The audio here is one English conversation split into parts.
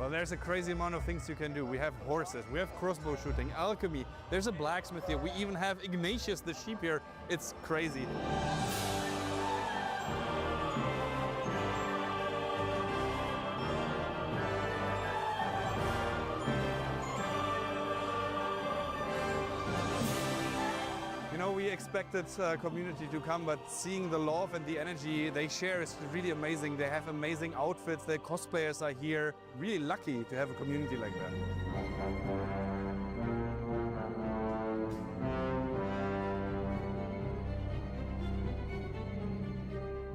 Well, there's a crazy amount of things you can do. We have horses, we have crossbow shooting, alchemy, there's a blacksmith here, we even have Ignatius the sheep here. It's crazy. You know, we expected community to come, but seeing the love and the energy they share is really amazing. They have amazing outfits, their cosplayers are here. Really lucky to have a community like that.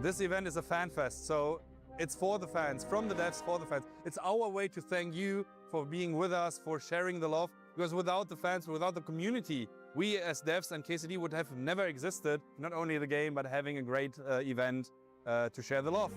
This event is a fan fest, so it's for the fans, from the devs for the fans. It's our way to thank you for being with us, for sharing the love, because without the fans, without the community, we as devs and KCD would have never existed, not only the game, but having a great event to share the love.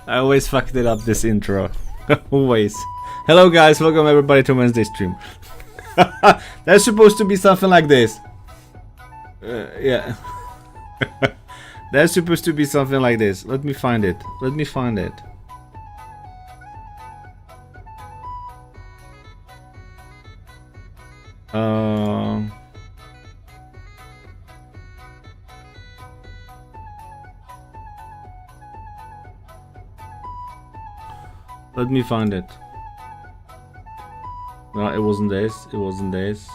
I always fucked it up, this intro. Always. Hello guys, welcome everybody to Wednesday stream. There's supposed to be something like this. Yeah. There's supposed to be something like this. Let me find it. Let me find it. Let me find it. No, it wasn't this. It wasn't this.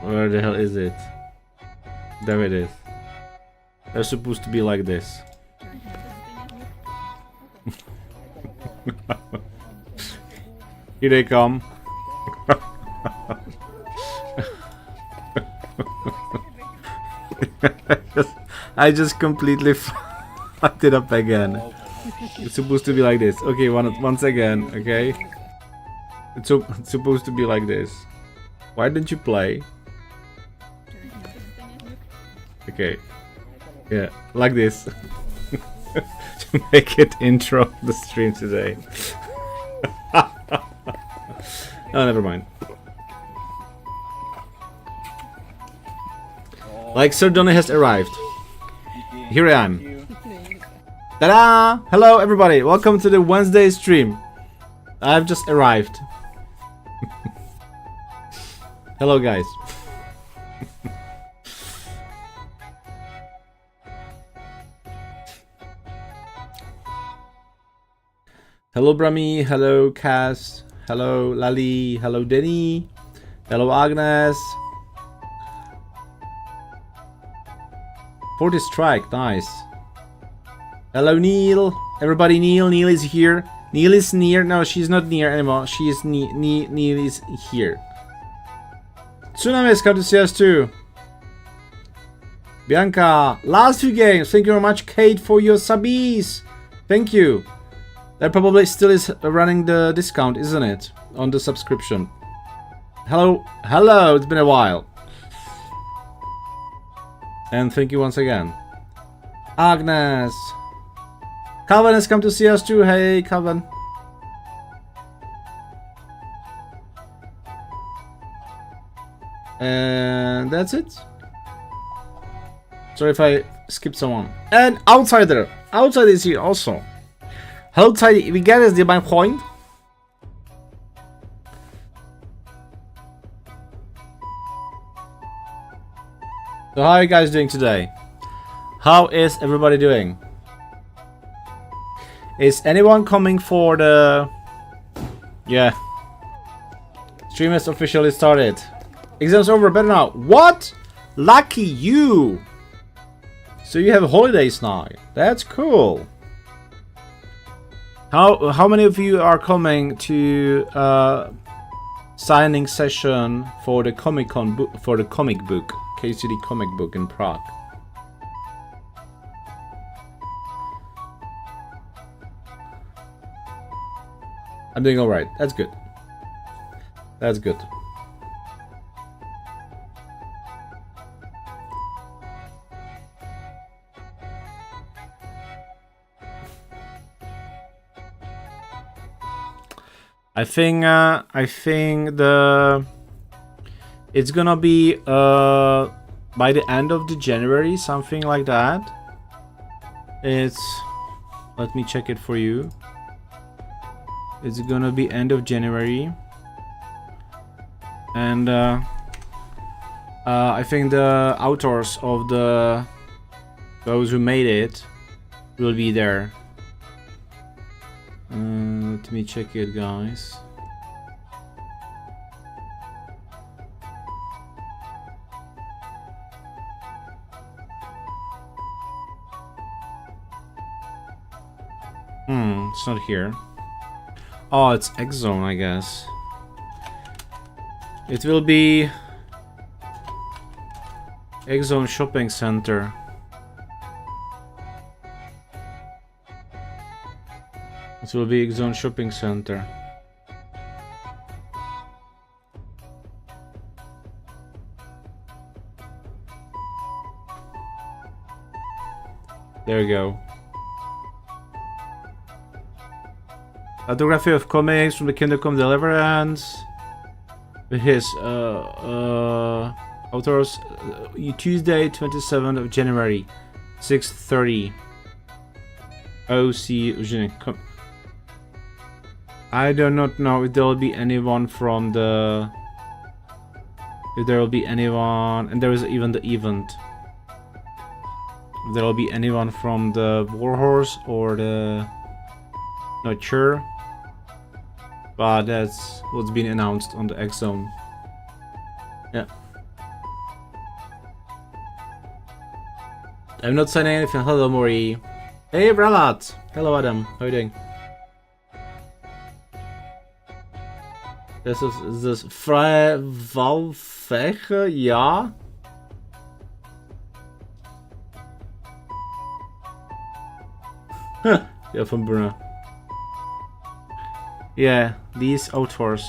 Where the hell is it? There it is. They're supposed to be like this. Here they come. I just completely fucked it up again. It's supposed to be like this. Okay, once again, okay? It's supposed to be like this. Why didn't you play? Okay. Yeah, like this. To make it intro the stream today. Oh, never mind. Like Sir Donny has arrived. Here I am. Ta-da! Hello everybody, welcome to the Wednesday stream. I've just arrived. Hello guys. Hello Brami, hello Cass, hello Lali, hello Denny, hello Agnes. 40 strike, nice. Hello Neil, everybody. Neil is here. Neil is near. No, she's not near anymore. She is Neil is here. Tsunami is come to see us too. Bianca, last few games. Thank you very much, Kate, for your subbies. Thank you. That probably still is running the discount, isn't it? On the subscription. Hello, hello, it's been a while. And thank you once again. Agnes. Calvin has come to see us too. Hey, Calvin. And that's it. Sorry if I skipped someone. And Outsider. Outsider is here also. Hello, Tidy. We get us the divine point. So how are you guys doing today? How is everybody doing? Is anyone coming for the... Yeah. Stream has officially started. Exams over, better now. What? Lucky you! So you have holidays now. That's cool. How many of you are coming to signing session for the comic book KCD comic book in Prague? I'm doing all right. That's good. That's good. I think it's gonna be by the end of the January, something like that. It's, let me check it for you. It's gonna be end of January, and I think the authors of those who made it will be there. Let me check it, guys. It's not here. Oh, it's X Zone, I guess. It will be X Zone Shopping Center. It will be X Zone Shopping Center. There we go. Autography of comics from the Kingdom Come Deliverance. With his authors, Tuesday 27th of January, 6:30. OC. I do not know if there will be anyone from the... If there will be anyone... And there is even the event. If there will be anyone from the Warhorse or the... Not sure. But that's what's been announced on the X Zone. Yeah. I'm not signing anything. Hello, Mori. Hey, Bralat. Hello, Adam. How are you doing? This is freie Wahlfläche, ja. Yeah, from Brunner. Yeah, these authors.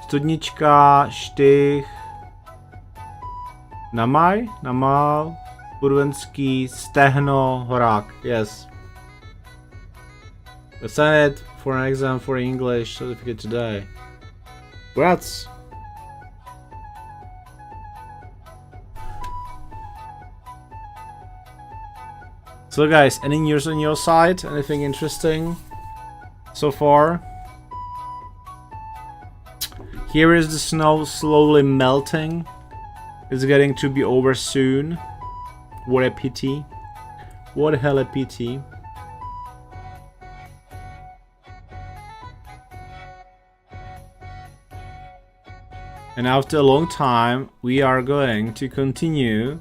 Studnička, Štych, Namal, Burvenský, Stehno, Horák. Yes. I signed it for an exam for English certificate today. Congrats. So guys, any news on your side? Anything interesting so far? Here is the snow slowly melting. It's getting to be over soon. What a pity. What a hell a pity. And after a long time, we are going to continue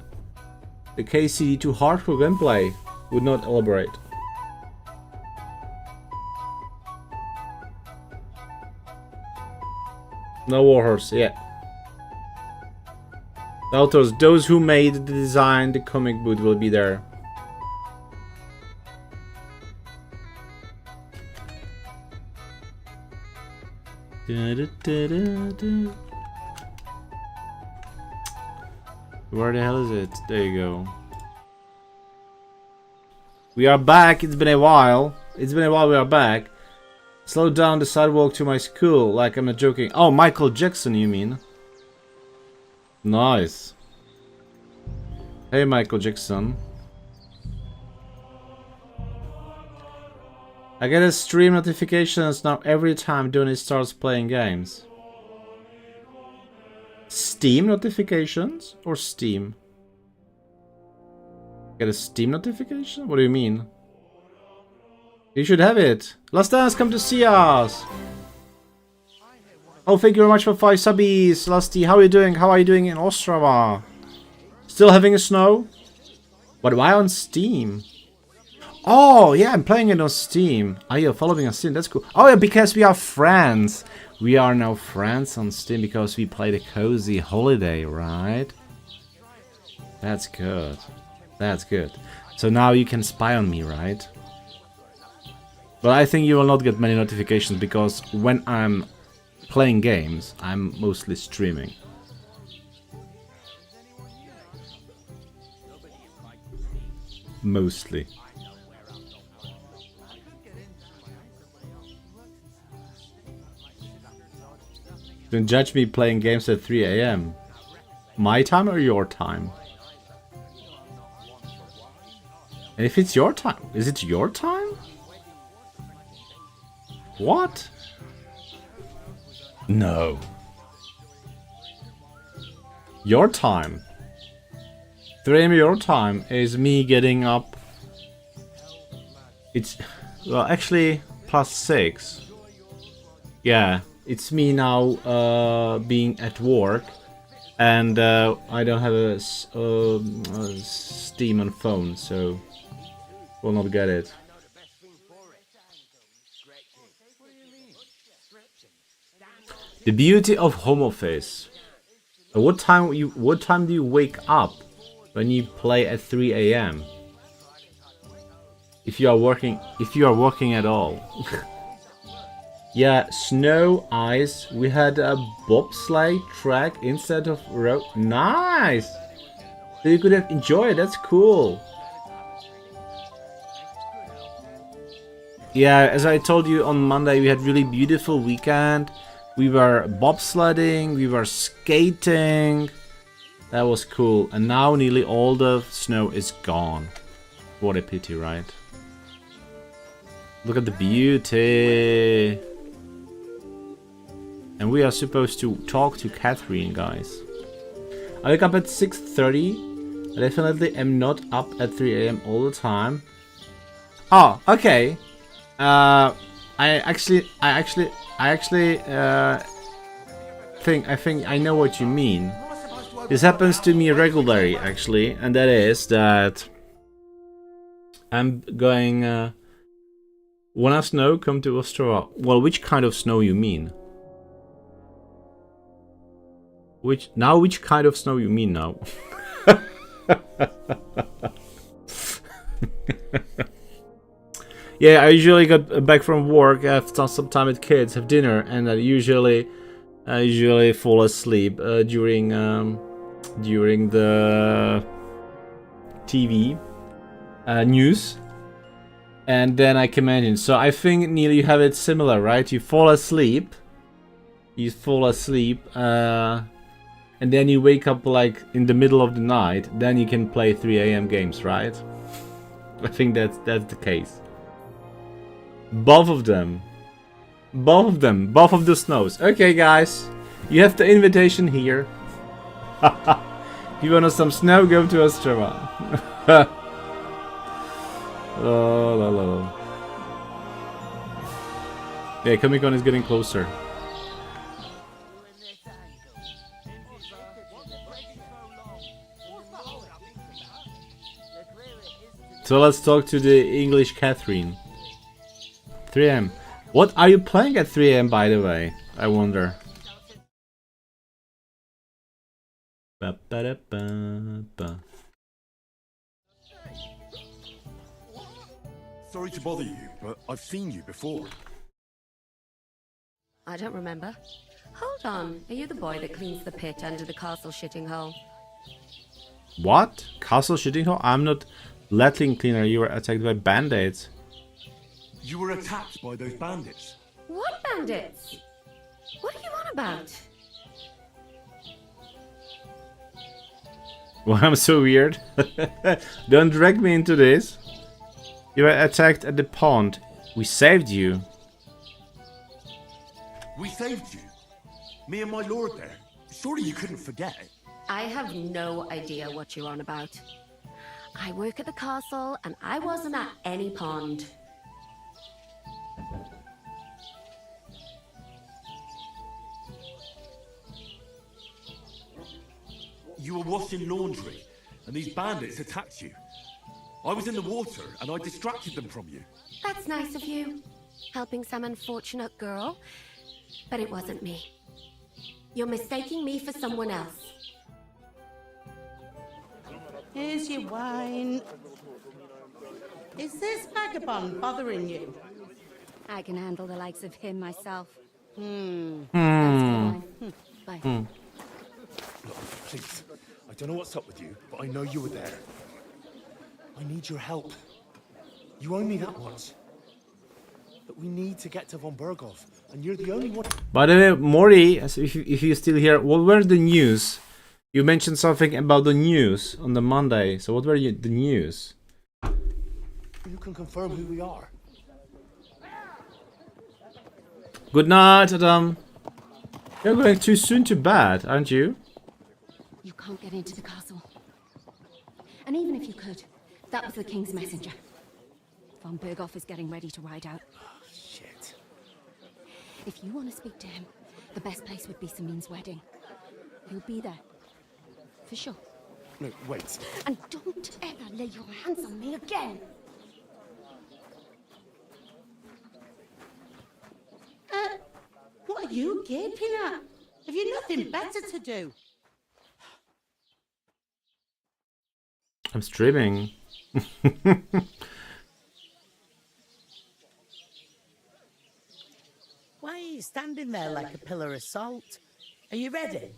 the KCD to hardcore gameplay. Would not elaborate. No Warhorse, yeah. The authors, those who made the design, the comic book will be there. Where the hell is it? There you go. We are back. It's been a while. It's been a while. We are back. Slow down the sidewalk to my school. Like, I'm not joking. Oh, Michael Jackson, you mean? Nice. Hey, Michael Jackson. I get a stream notifications now every time Donny starts playing games. Steam notifications or Steam? Get a Steam notification? What do you mean? You should have it. Last Dance, come to see us. Oh, thank you very much for 5 subbies. Lusty, how are you doing? How are you doing in Ostrava? Still having a snow? But why on Steam? Oh, yeah, I'm playing it on Steam. Are you following us Steam? That's cool. Oh, yeah, because we are friends. We are now friends on Steam because we played a cozy holiday, right? That's good. That's good. So now you can spy on me, right? But I think you will not get many notifications because when I'm playing games, I'm mostly streaming. Mostly. Don't judge me playing games at 3 AM. My time or your time? And if it's your time, is it your time? What? No. Your time. 3 AM your time is me getting up. It's, well, actually, +6. Yeah, it's me now being at work. And I don't have a Steam on phone, so will not get it. The beauty of home office. What time do you wake up when you play at 3 AM? If you are working at all. Yeah, snow, ice. We had a bobsleigh track instead of road. Nice. So you could have enjoyed. That's cool. Yeah, as I told you on Monday, we had really beautiful weekend. We were bobsledding, we were skating. That was cool. And now nearly all the snow is gone. What a pity, right? Look at the beauty. And we are supposed to talk to Catherine, guys. I wake up at 6:30. I definitely am not up at 3 AM all the time. Oh, okay. I think I know what you mean. This happens to me regularly, actually, and that is that I'm going. Wanna snow? Come to Ostrava. Well, which kind of snow you mean? Which kind of snow you mean now? Yeah, I usually get back from work, have some time with kids, have dinner, and I usually fall asleep during the TV news, and then I come in. So I think, Neil, you have it similar, right? You fall asleep, and then you wake up like in the middle of the night. Then you can play 3 AM games, right? I think that's the case. Both of them. Both of the snows. Okay, guys, you have the invitation here. If you want some snow, go to Ostrava. Oh, la, la, la. Yeah, Comic-Con is getting closer. So let's talk to the English Catherine. 3 AM. What are you playing at 3 AM, by the way? I wonder. Ba, ba, da, ba, ba. Sorry to bother you, but I've seen you before. I don't remember. Hold on. Are you the boy that cleans the pit under the castle shitting hole? What? Castle shitting hole? I'm not Latin cleaner, you were attacked by bandits. You were attacked by those bandits. What bandits? What are you on about? Well, I'm so weird. Don't drag me into this. You were attacked at the pond. We saved you. We saved you. Me and my lord there. Surely you couldn't forget. I have no idea what you're on about. I work at the castle, and I wasn't at any pond. You were washing laundry, and these bandits attacked you. I was in the water, and I distracted them from you. That's nice of you, helping some unfortunate girl. But it wasn't me. You're mistaking me for someone else. Here's your wine. Is this vagabond bothering you? I can handle the likes of him myself. Hmm. Bye. Look, please. I don't know what's up with you, but I know you were there. I need your help. You owe me that much. But we need to get to von Berghoff, and you're the only one. By the way, Mori, if you're still here, what were the news? You mentioned something about the news on the Monday. So what were the news? You can confirm who we are. Good night, Adam. You're going too soon to bed, aren't you? You can't get into the castle. And even if you could, that was the king's messenger. Von Berghoff is getting ready to ride out. Shit. If you want to speak to him, the best place would be Samin's wedding. He'll be there. For sure. No, wait. And don't ever lay your hands on me again! What are you gaping at? Have you nothing better to do? I'm streaming. Why are you standing there like a pillar of salt? Are you ready?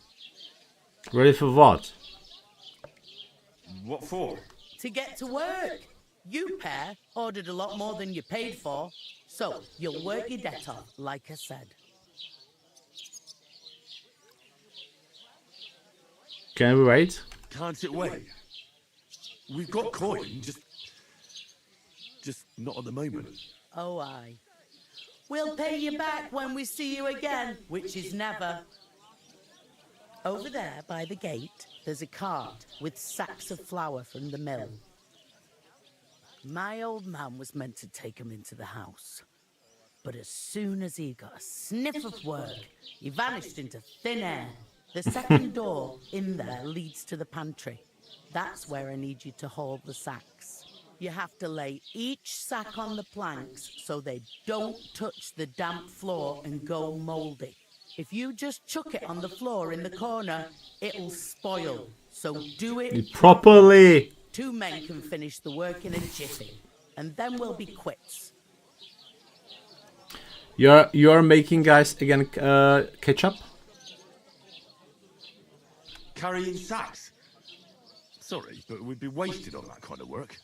Ready for what? What for? To get to work. You pair ordered a lot more than you paid for, so you'll work your debt off, like I said. Can we wait? Can't it wait? We've got coin, just not at the moment. Oh, aye. We'll pay you back when we see you again, which is never. Over there by the gate, there's a cart with sacks of flour from the mill. My old man was meant to take 'em into the house. But as soon as he got a sniff of work, he vanished into thin air. The second door in there leads to the pantry. That's where I need you to haul the sacks. You have to lay each sack on the planks so they don't touch the damp floor and go mouldy. If you just chuck it on the floor in the corner, it'll spoil. So do it Properly. 2 men can finish the work in a jiffy, and then we'll be quits. You're making guys again ketchup? Carrying sacks? Sorry, but we'd be wasted on that kind of work.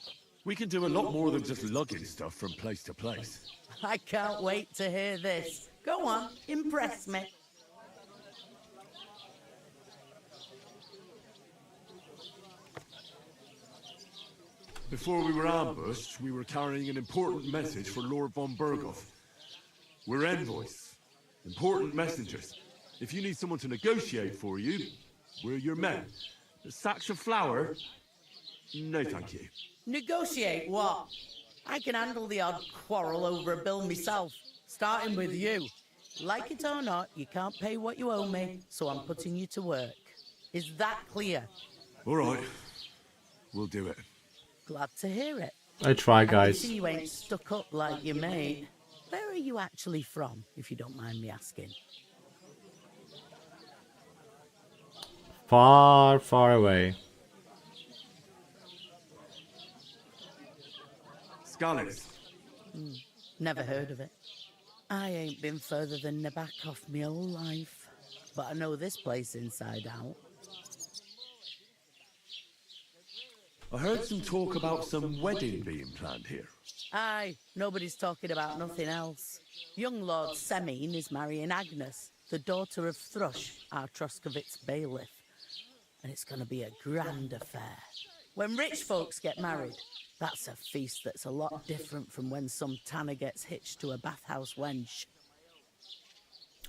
We can do a lot more than just lugging stuff from place to place. I can't wait to hear this. Go on, impress me. Before we were ambushed, we were carrying an important message for Lord von Berghoff. We're envoys, important messengers. If you need someone to negotiate for you, we're your men. The sacks of flour? No, thank you. Negotiate what? I can handle the odd quarrel over a bill myself, starting with you. Like it or not, you can't pay what you owe me, so I'm putting you to work. Is that clear? All right, we'll do it. Glad to hear it. I try, I can guys. see you ain't stuck up like your mate. Where are you actually from, if you don't mind me asking? Far, far away. Scallies. Never heard of it. I ain't been further than the back off my whole life, but I know this place inside out. I heard some talk about some wedding being planned here. Aye, nobody's talking about nothing else. Young Lord Semine is marrying Agnes, the daughter of Thrush, our Troskovitz bailiff. And it's going to be a grand affair. When rich folks get married, that's a feast that's a lot different from when some tanner gets hitched to a bathhouse wench.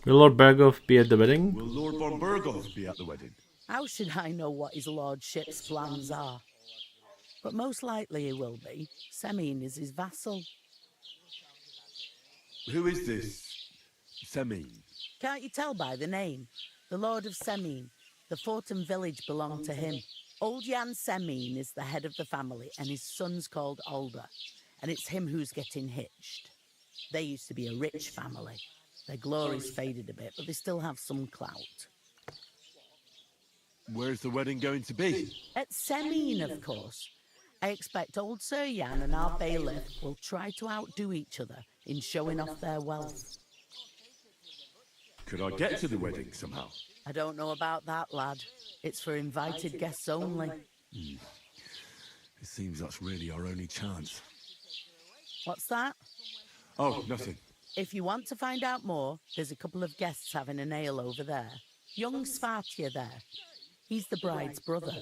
Will Lord Berghoff be at the wedding? Will Lord von Berghoff be at the wedding? How should I know what his lordship's plans are? But most likely he will be. Semine is his vassal. Who is this Semine? Can't you tell by the name? The Lord of Semine. The Fortin village belonged to him. Old Jan Semine is the head of the family, and his son's called Alder. And it's him who's getting hitched. They used to be a rich family. Their glory's faded a bit, but they still have some clout. Where's the wedding going to be? At Semine, of course. I expect old Sir Jan and our bailiff will try to outdo each other in showing off their wealth. Could I get to the wedding somehow? I don't know about that, lad. It's for invited guests only. It seems that's really our only chance. What's that? Oh, nothing. If you want to find out more, there's a couple of guests having an ale over there. Young Svartje there. He's the bride's brother.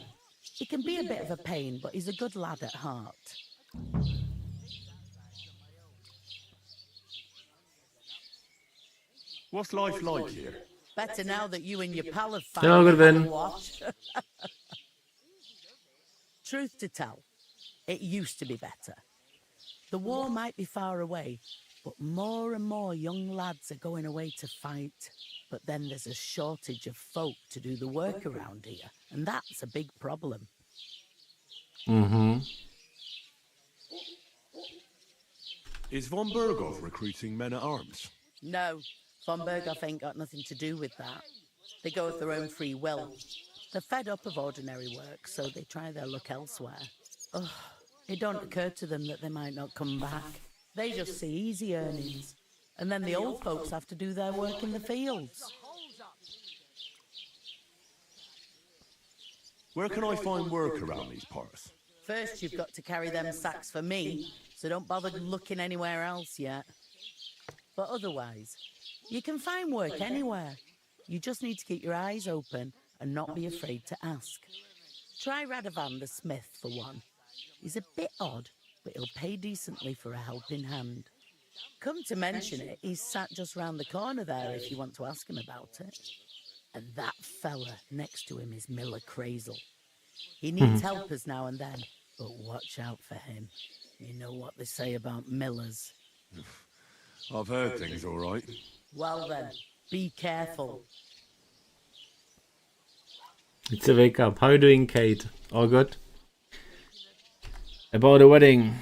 He can be a bit of a pain, but he's a good lad at heart. What's life like here? Better now that you and your pal have Hello, found Goodwin. a watch. Truth to tell, it used to be better. The war might be far away, but more and more young lads are going away to fight. But then there's a shortage of folk to do the work around here, and that's a big problem. Is von Berghoff recruiting men at arms? No, von Berghoff ain't got nothing to do with that. They go of their own free will. They're fed up of ordinary work, so they try their luck elsewhere. Ugh, it don't occur to them that they might not come back. They just see easy earnings. And then the old folks have to do their work in the fields. Where can I find work around these parts? First, you've got to carry them sacks for me, so don't bother looking anywhere else yet. But otherwise, you can find work anywhere. You just need to keep your eyes open and not be afraid to ask. Try Radovan the smith for one. He's a bit odd, but he'll pay decently for a helping hand. Come to mention it, he's sat just round the corner there if you want to ask him about it. And that fella next to him is Miller Crazel. He needs helpers now and then, but watch out for him. You know what they say about Millers. I've heard things all right. Well then, be careful. It's a wake up. How are you doing, Kate? All good? About the wedding.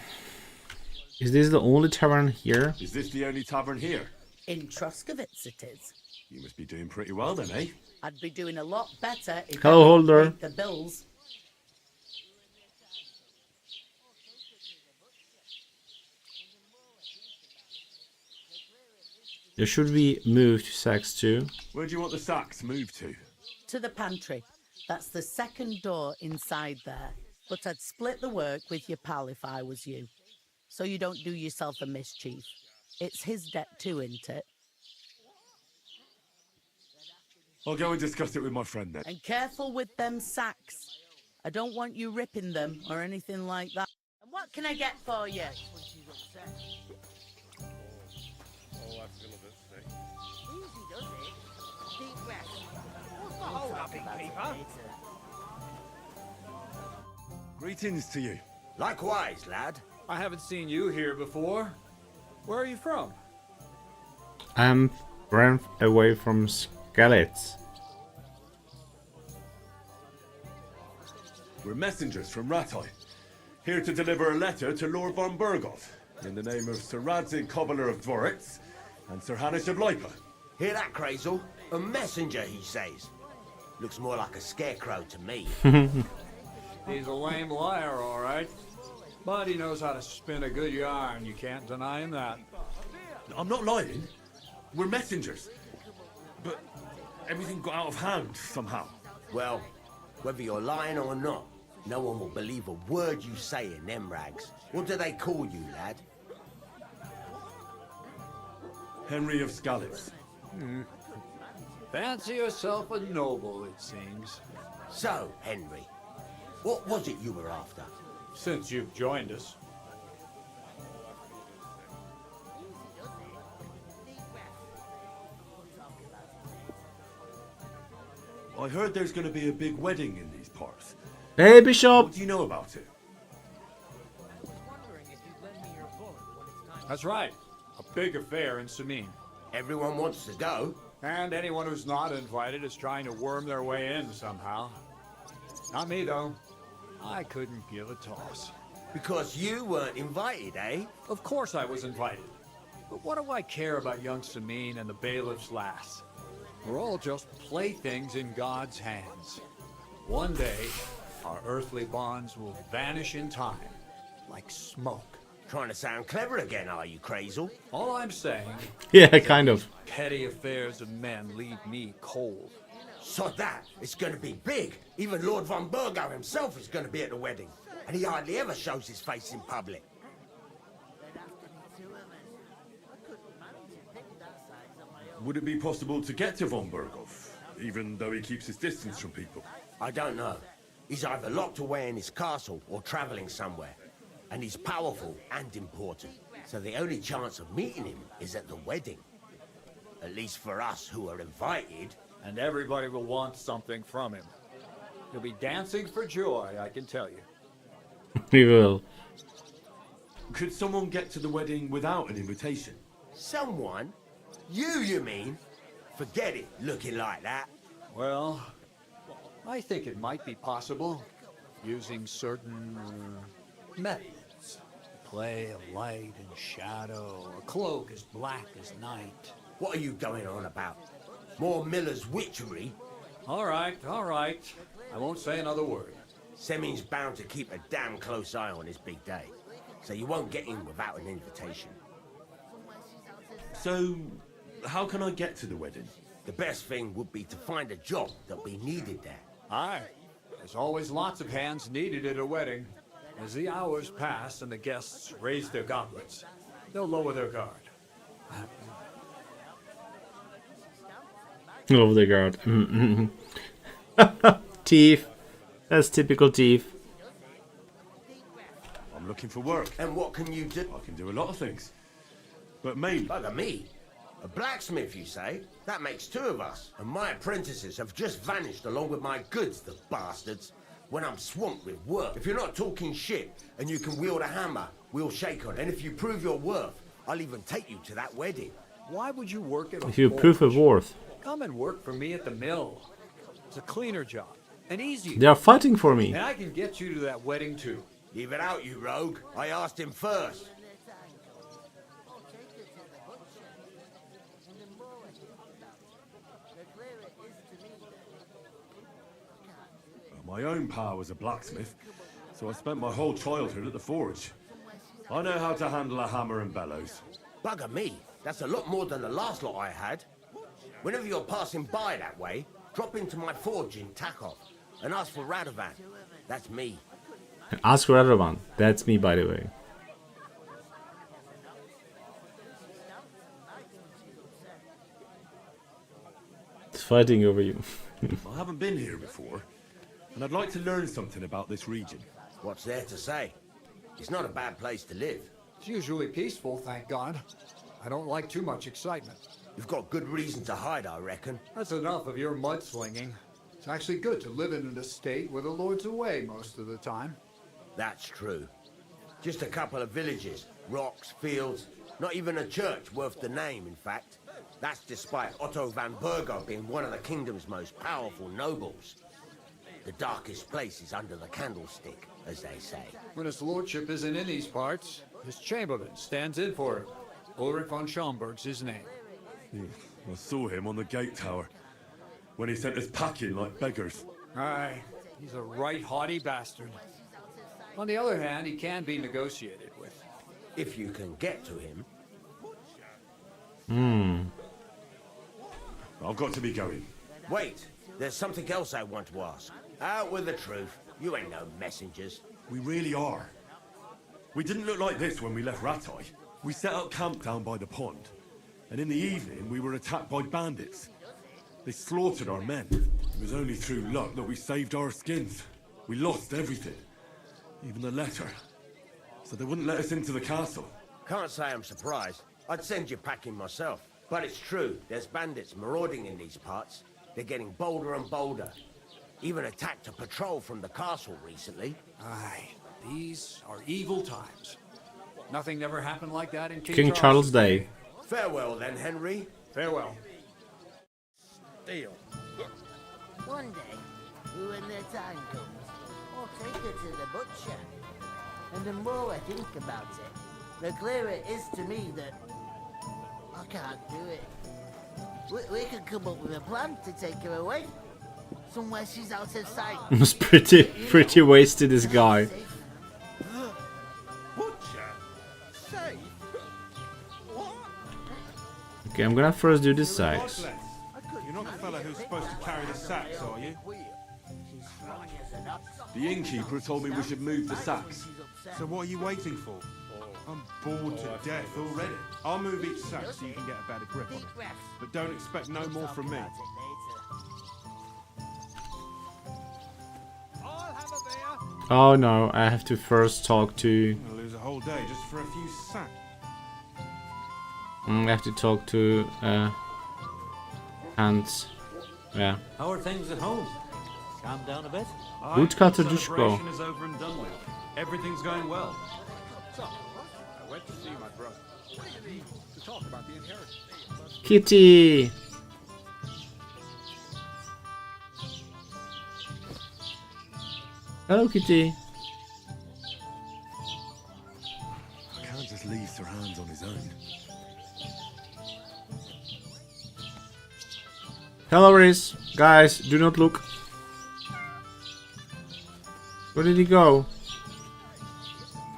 Is this the only tavern here? Is this the only tavern here? In Troskovitz it is. You must be doing pretty well then, eh? I'd be doing a lot better if Hello, I Holder. paid the bills. Or should we move to Sax too? Where do you want the sacks moved to? To the pantry. That's the second door inside there. But I'd split the work with your pal if I was you. So you don't do yourself a mischief. It's his debt too, isn't it? I'll go and discuss it with my friend then. And careful with them sacks. I don't want you ripping them or anything like that. And what can I get for you? Greetings to you. Likewise, lad. I haven't seen you here before. Where are you from? I'm ran away from Skalitz. We're messengers from Rattay, here to deliver a letter to Lord von Berghoff, in the name of Sir Radzig Cobbler of Dvoritz and Sir Hanish of Lipa. Hear that, Crazel? A messenger, he says. Looks more like a scarecrow to me. He's a lame liar, all right. But he knows how to spin a good yarn. You can't deny him that. I'm not lying. We're messengers. But everything got out of hand somehow. Well, whether you're lying or not, No one will believe a word you say in them rags. What do they call you, lad? Henry of Scallops. Fancy yourself a noble, it seems. So, Henry, what was it you were after? Since you've joined us. I heard there's going to be a big wedding in these parts. Hey, Bishop! What do you know about it? That's right. A big affair in Sameen. Everyone wants to go. And anyone who's not invited is trying to worm their way in somehow. Not me, though. I couldn't give a toss. Because you weren't invited, eh? Of course I was invited. But what do I care about young Sameen and the bailiff's lass? We're all just playthings in God's hands. One day, our earthly bonds will vanish in time, like smoke. Trying to sound clever again, are you, Crazel? All I'm saying... Yeah, kind of. Petty affairs of men leave me cold. So that, it's going to be big. Even Lord von Burgo himself is going to be at the wedding. And he hardly ever shows his face in public. Would it be possible to get to von Berghoff, even though he keeps his distance from people? I don't know. He's either locked away in his castle or traveling somewhere. And he's powerful and important. So the only chance of meeting him is at the wedding. At least for us who are invited. And everybody will want something from him. He'll be dancing for joy, I can tell you. We will. Could someone get to the wedding without an invitation? Someone? You mean? Forget it, looking like that. Well, I think it might be possible, using certain methods. Play of light and shadow, a cloak as black as night. What are you going on about? More Miller's witchery? All right. I won't say another word. Semin's bound to keep a damn close eye on his big day. So you won't get in without an invitation. So, how can I get to the wedding? The best thing would be to find a job that'll be needed there. Aye. There's always lots of hands needed at a wedding. As the hours pass and the guests raise their goblets, they'll lower their guard. Over the guard. Thief. That's typical thief. I'm looking for work. And what can you do? I can do a lot of things. But mainly... Bugger me. A blacksmith, you say? That makes two of us. And my apprentices have just vanished along with my goods, the bastards. When I'm swamped with work. If you're not talking shit and you can wield a hammer, we'll shake on it. And if you prove your worth, I'll even take you to that wedding. Why would you work at a If you prove your worth. Come and work for me at the mill. It's a cleaner job. And easier. They are fighting for me. And I can get you to that wedding too. Leave it out, you rogue. I asked him first. My own pa was a blacksmith, so I spent my whole childhood at the forge. I know how to handle a hammer and bellows. Bugger me. That's a lot more than the last lot I had. Whenever you're passing by that way, drop into my forge in Takov and ask for Radovan. That's me. Ask Radovan. That's me, by the way. It's fighting over you. I haven't been here before, and I'd like to learn something about this region. What's there to say? It's not a bad place to live. It's usually peaceful, thank God. I don't like too much excitement. You've got good reason to hide, I reckon. That's enough of your mudslinging. It's actually good to live in an estate where the Lord's away most of the time. That's true. Just a couple of villages, rocks, fields, not even a church worth the name, in fact. That's despite Otto van Burgo being one of the kingdom's most powerful nobles. The darkest place is under the candlestick, as they say. When his lordship isn't in these parts, his chamberlain stands in for him. Ulrich von Schomberg's his name. I saw him on the gate tower, when he sent us packing like beggars. Aye, he's a right haughty bastard. On the other hand, he can be negotiated with. If you can get to him. I've got to be going. Wait, there's something else I want to ask. Out with the truth. You ain't no messengers. We really are. We didn't look like this when we left Ratai. We set up camp down by the pond, and in the evening we were attacked by bandits. They slaughtered our men. It was only through luck that we saved our skins. We lost everything, even the letter. So they wouldn't let us into the castle. Can't say I'm surprised. I'd send you packing myself. But it's true, there's bandits marauding in these parts. They're getting bolder and bolder. Even attacked a patrol from the castle recently. Aye, these are evil times. Nothing ever happened like that in King Charles Day. Farewell then, Henry. Farewell. Deal. One day, when the time comes, I'll take her to the butcher. And the more I think about it, the clearer it is to me that I can't do it. We could come up with a plan to take her away. Somewhere she's out of sight. Was pretty wasted, this guy. Butcher? Safe? What? Okay, I'm gonna first do the sacks. You're not the fella who's supposed to carry the sacks, are you? The innkeeper told me we should move the sacks. So what are you waiting for? I'm bored to death already. I'll move each sack so you can get a better grip on it. But don't expect no more from me. Oh no, I have to first talk to... I'm gonna lose a whole day just for a few sacks. I have to talk to Hans. Yeah. How are things at home? Calm down a bit? Woodcutter Dushko. Celebration is over and done with. Everything's going well. I went to see my brother. To talk about the inheritance. Kitty! Hello, Kitty. I can't just leave Sir Hans on his own. Hello, Riz. Guys, do not look. Where did he go?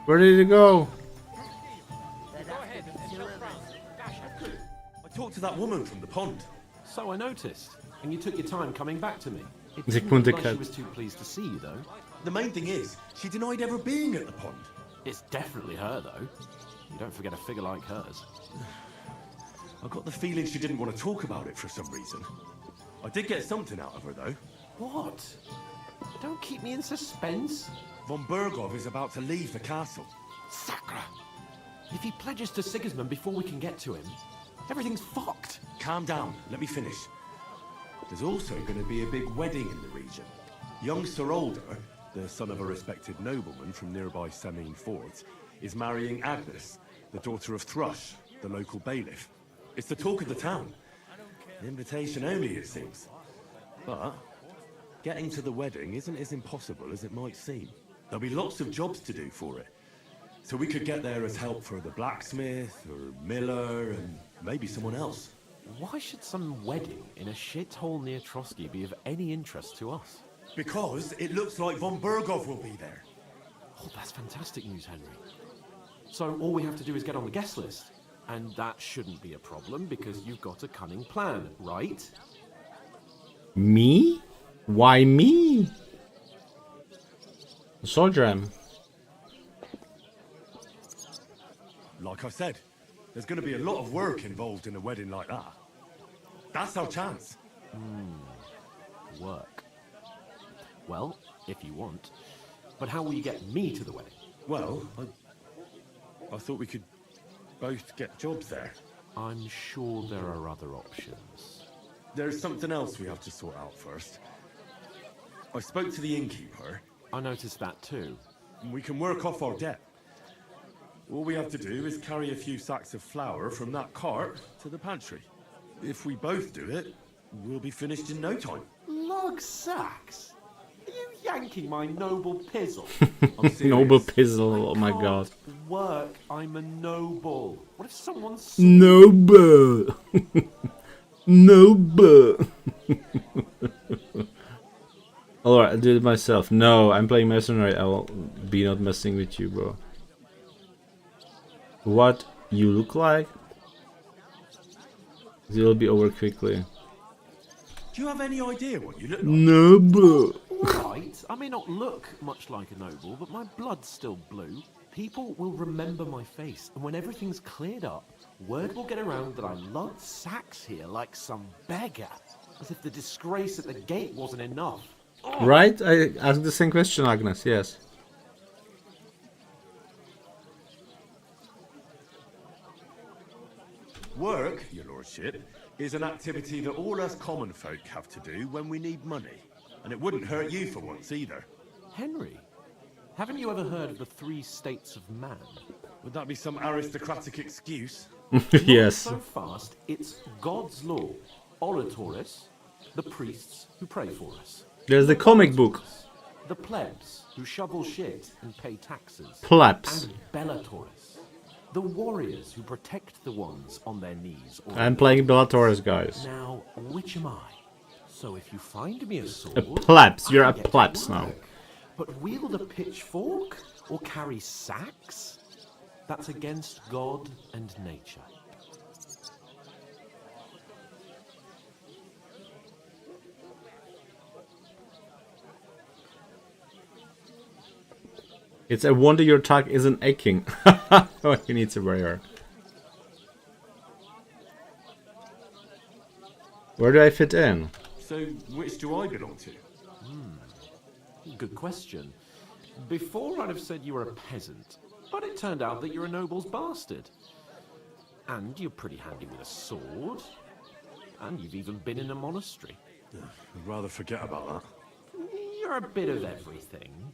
Where did he go? I talked to that woman from the pond. So I noticed. And you took your time coming back to me. It They didn't couldn't look like cut. she was too pleased to see you, though. The main thing is, she denied ever being at the pond. It's definitely her, though. You don't forget a figure like hers. I got the feeling she didn't want to talk about it for some reason. I did get something out of her, though. What? Don't keep me in suspense. Von Bergov is about to leave the castle. Sacra! If he pledges to Sigismund before we can get to him, everything's fucked. Calm down, let me finish. There's also going to be a big wedding in the region. Young Sir Alder, the son of a respected nobleman from nearby Semine Fords, is marrying Agnes, the daughter of Thrush, the local bailiff. It's the talk of the town. Invitation only, it seems. But getting to the wedding isn't as impossible as it might seem. There'll be lots of jobs to do for it. So we could get there as help for the blacksmith, or miller, and maybe someone else. Why should some wedding in a shithole near Trotsky be of any interest to us? Because it looks like Von Bergov will be there. Oh, that's fantastic news, Henry. So all we have to do is get on the guest list. And that shouldn't be a problem because you've got a cunning plan, right? Me? Why me? Sodram. Like I said, there's going to be a lot of work involved in a wedding like that. That's our chance. Work. Well, if you want. But how will you get me to the wedding? Well, I thought we could both get jobs there. I'm sure there are other options. There's something else we have to sort out first. I spoke to the innkeeper. I noticed that too. And we can work off our debt. All we have to do is carry a few sacks of flour from that cart to the pantry. If we both do it, we'll be finished in no time. Log sacks? Are you yanking my noble pizzle? Noble pizzle, oh my god. Work, I'm a noble. What if someone saw Noble. Noble. Alright, I'll do it myself. No, I'm playing mercenary. I will be not messing with you, bro. What you look like? It will be over quickly. Do you have any idea what you look like? Noble. Right, I may not look much like a noble, but my blood's still blue. People will remember my face, and when everything's cleared up, word will get around that I lugged sacks here like some beggar, as if the disgrace at the gate wasn't enough. Right? I asked the same question, Agnes, yes. Work, your lordship, is an activity that all us common folk have to do when we need money. And it wouldn't hurt you for once either. Henry, haven't you ever heard of the 3 states of man? Would that be some aristocratic excuse? Yes. So fast, it's God's law, oratoris, the priests who pray for us. There's the comic book. The plebs who shovel shit and pay taxes. Plebs. And Bellatoris, the warriors who protect the ones on their knees. I'm playing Bellatoris, guys. Now, which am I? So if you find me a sword... A plebs. You're I a get to plebs work. now. But wield a pitchfork or carry sacks? That's against God and nature. It's a wonder your tongue isn't aching. Oh, he needs a barrier. Where do I fit in? So, which do I belong to? Good question. Before I'd have said you were a peasant, but it turned out that you're a noble's bastard. And you're pretty handy with a sword. And you've even been in a monastery. I'd rather forget about that. You're a bit of everything.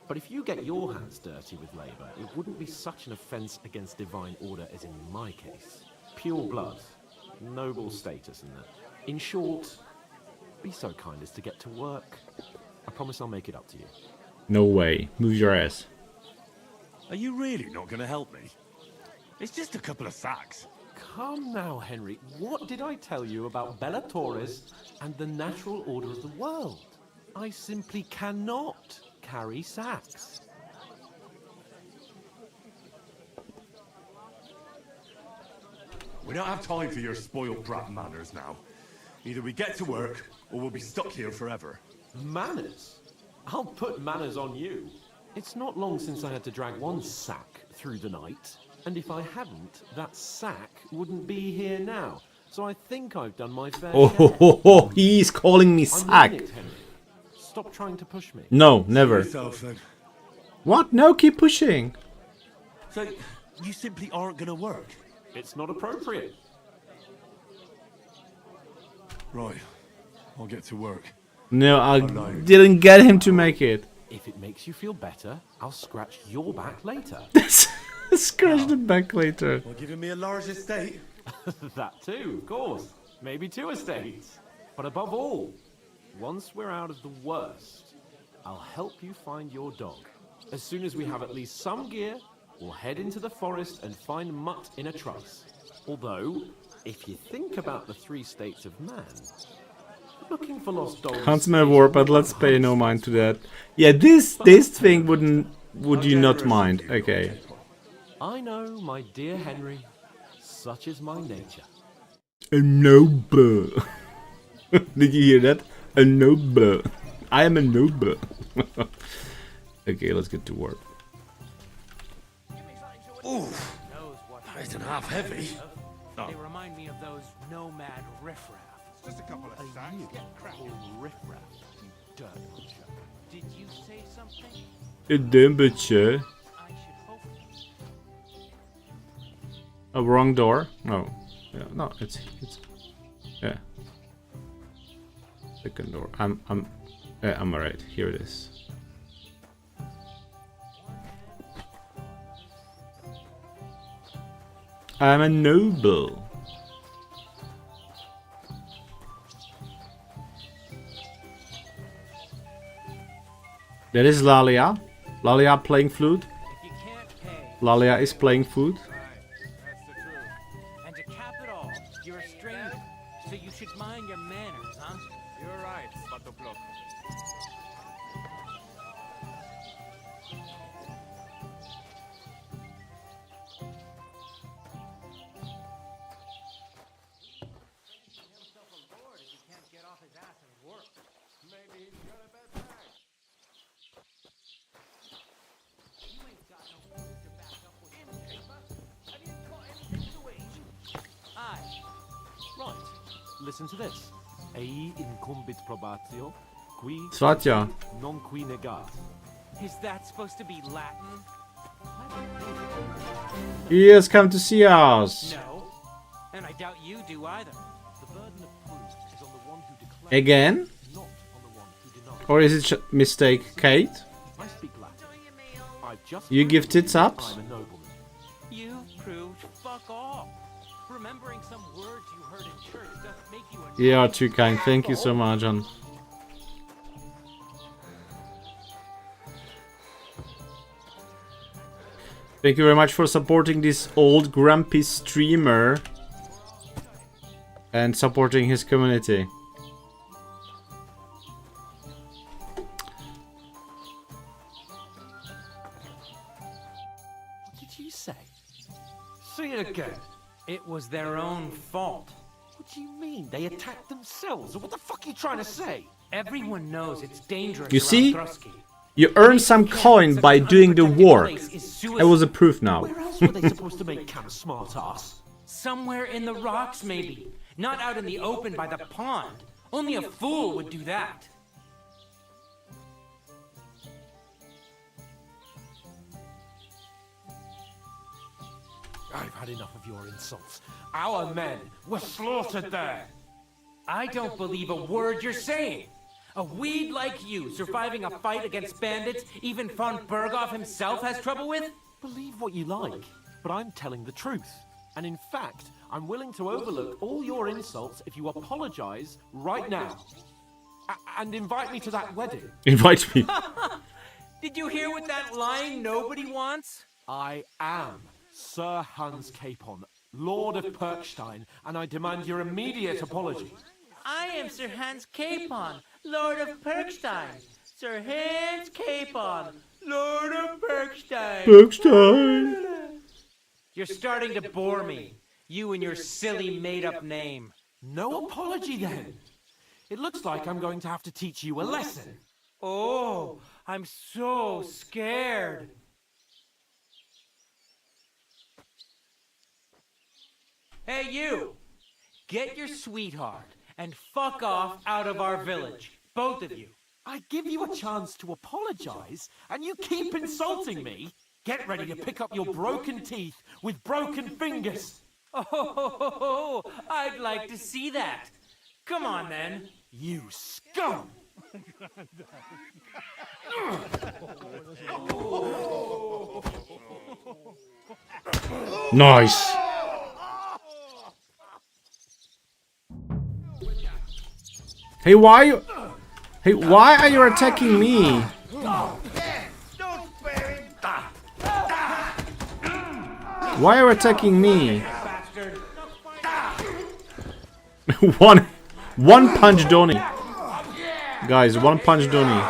But if you get your hands dirty with labour, it wouldn't be such an offence against divine order as in my case. Pure blood, noble status and that. In short, be so kind as to get to work. I promise I'll make it up to you. No way. Move your ass. Are you really not going to help me? It's just a couple of sacks. Come now, Henry. What did I tell you about Bellatoris and the natural order of the world? I simply cannot carry sacks. We don't have time for your spoiled brat manners now. Either we get to work, or we'll be stuck here forever. Manners? I'll put manners on you. It's not long since I had to drag one sack through the night, and if I hadn't, that sack wouldn't be here now. So I think I've done my fair share. He's calling me I sack. mean it, Henry. Stop trying to push me. No, never. Yourself, then. What? No, keep pushing. So, you simply aren't going to work? It's not appropriate. Right. I'll get to work. No, I didn't get him to make it. If it makes you feel better, I'll scratch your back later. Scratch the back later. Well, giving me a large estate? That too, of course. Maybe 2 estates. But above all, once we're out of the worst, I'll help you find your dog. As soon as we have at least some gear, we'll head into the forest and find Mutt in a truss. Although, if you think about the 3 states of man, looking for lost dogs... Can't smell war, but let's pay no mind to that. Yeah, this thing would you not mind? Okay. I know, my dear Henry, such is my nature. A noble. Did you hear that? A noble. I am a noble. Okay, let's get to work. Ooh, that isn't half heavy. They remind me of those nomad riffraff. Just a couple of sacks. Riffraff, you dirt butcher. Did you say something? A damn butcher. I should hope. A wrong door? No. Yeah, no, it's yeah. Second door. I'm alright. Here it is. I'm a noble. That is Lalia. Lalia playing flute. If you can't pay, Lalia is playing food. that's the truth. And to cap it all, you're a stranger, so you should mind your manners, huh? You're right, Batoplok. listen to this. Ei incumbit probatio, qui Svatja. non qui negat. Is that supposed to be Latin? He has come to see us. No. And I doubt you do either. The burden of proof is on the one who declares, Again? not on the one who denies. Or is it mistake, Kate? I speak Latin. I've just You give proven tits ups? I'm a nobleman. You proved fuck all. Remembering some words you heard in church doesn't make you a You are too kind. Thank you so much, John. Thank you very much for supporting this old grumpy streamer and supporting his community. What did you say? Say it again. It was their own fault. What do you mean? They attacked themselves? What the fuck are you trying to say? Everyone knows it's dangerous. You around see? Thrusky. You earn some coin by doing the work. That was a proof now. Where else were they supposed to make camp, smart-ass? Somewhere in the rocks, maybe. Not out in the open by the pond. Only a fool would do that. I've had enough of your insults. Our men were slaughtered there. I don't believe a word you're saying. A weed like you surviving a fight against bandits even von Berghoff himself has trouble with? Believe what you like, but I'm telling the truth. And in fact, I'm willing to overlook all your insults if you apologize right now. And invite me to that wedding. Invite me. Did you hear what that lying nobody wants? I am Sir Hans Capon, Lord of Perkstein, and I demand your immediate apology. I am Sir Hans Capon, Lord of Perkstein. Sir Hans Capon, Lord of Perkstein. Perkstein. You're starting to bore me. You and your silly made-up name. No apology then. It looks like I'm going to have to teach you a lesson. Oh, I'm so scared. Hey, you! Get your sweetheart and fuck off out of our village. Both of you. I give you a chance to apologize, and you keep insulting me. Get ready to pick up your broken teeth with broken fingers. Oh, I'd like to see that. Come on, then. You scum! Nice. Hey, why are you attacking me? Why are you attacking me? one punch Donnie. Guys, one punch Donnie.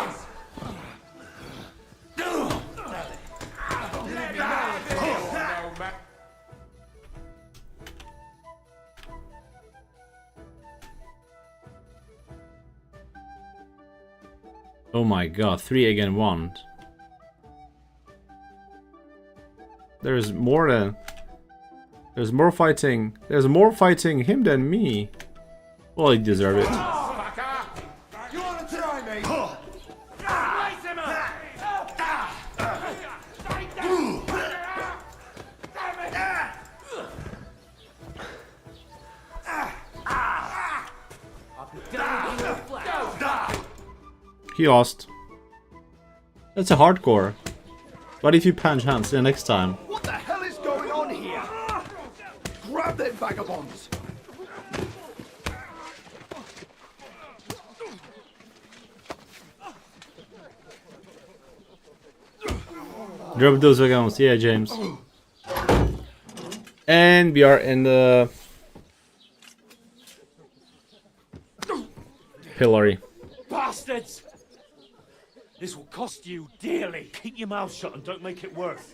Oh my god, 3 against 1. There's more fighting him than me. Well, he deserved it. You want to try me? He lost. That's a hardcore. What if you punch Hans the next time? What the hell is going on here? Grab them vagabonds! Drop those vagabonds, yeah, James. And we are in the pillory. Bastards! This will cost you dearly. Keep your mouth shut and don't make it worse.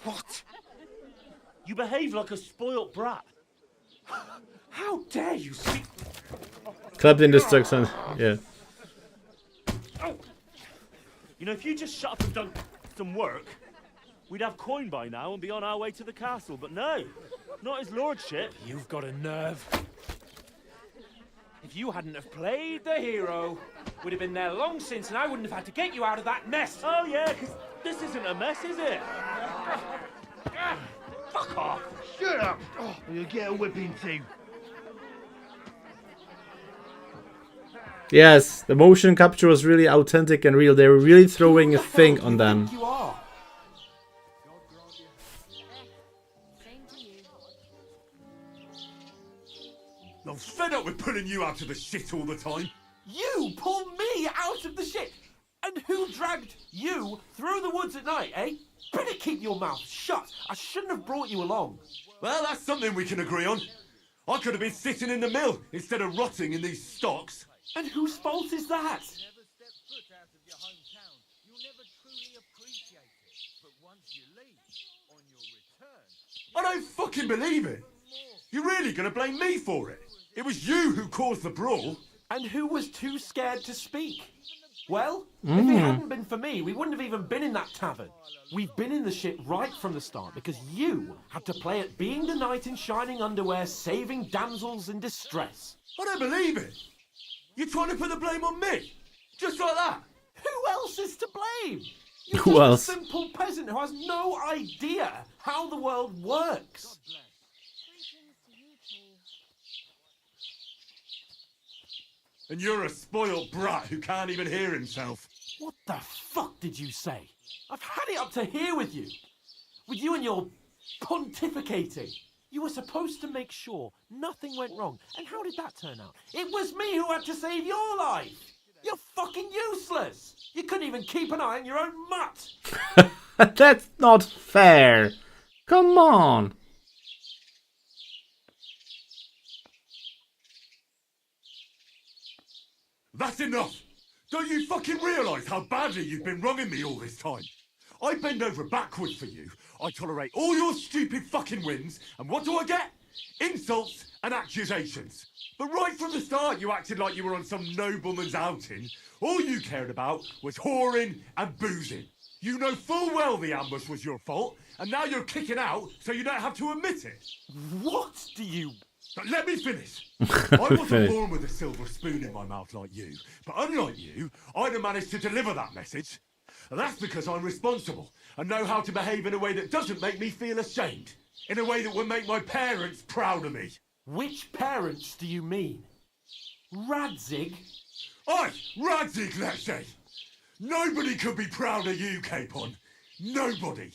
What? You behave like a spoilt brat. How dare you speak? Clapped in destruction, yeah. You know, if you just shut up and done some work, we'd have coin by now and be on our way to the castle. But no, not his lordship. You've got a nerve. If you hadn't have played the hero, we'd have been there long since, and I wouldn't have had to get you out of that mess. Oh, yeah, because this isn't a mess, is it? Fuck off. Shut up! Oh, you'll get a whipping too. Yes, the motion capture was really authentic and real. They were really throwing a thing on them. You are. I'm fed up with pulling you out of the shit all the time. You pull me out of the shit. And who dragged you through the woods at night, eh? Better keep your mouth shut. I shouldn't have brought you along. Well, that's something we can agree on. I could have been sitting in the mill instead of rotting in these stocks. And whose fault is that? I don't fucking believe it. You're really going to blame me for it? It was you who caused the brawl. And who was too scared to speak? Well, if it hadn't been for me, we wouldn't have even been in that tavern. We've been in the shit right from the start because you had to play at being the knight in shining underwear, saving damsels in distress. I don't believe it. You're trying to put the blame on me? Just like that? Who else is to blame? You're Who just else? a simple peasant who has no idea how the world works. And you're a spoiled brat who can't even hear himself. What the fuck did you say? I've had it up to here with you. With you and your pontificating. You were supposed to make sure nothing went wrong. And how did that turn out? It was me who had to save your life. You're fucking useless. You couldn't even keep an eye on your own mutt. That's not fair. Come on. That's enough! Don't you fucking realise how badly you've been wronging me all this time? I bend over backwards for you, I tolerate all your stupid fucking wins, and what do I get? Insults and accusations. But right from the start you acted like you were on some nobleman's outing. All you cared about was whoring and boozing. You know full well the ambush was your fault, and now you're kicking out so you don't have to admit it. What do you... But let me finish. I wasn't born with a silver spoon in my mouth like you, but unlike you, I'd have managed to deliver that message. And that's because I'm responsible and know how to behave in a way that doesn't make me feel ashamed. In a way that would make my parents proud of me. Which parents do you mean? Radzig? Aye, Radzig, let's say. Nobody could be proud of you, Capon. Nobody.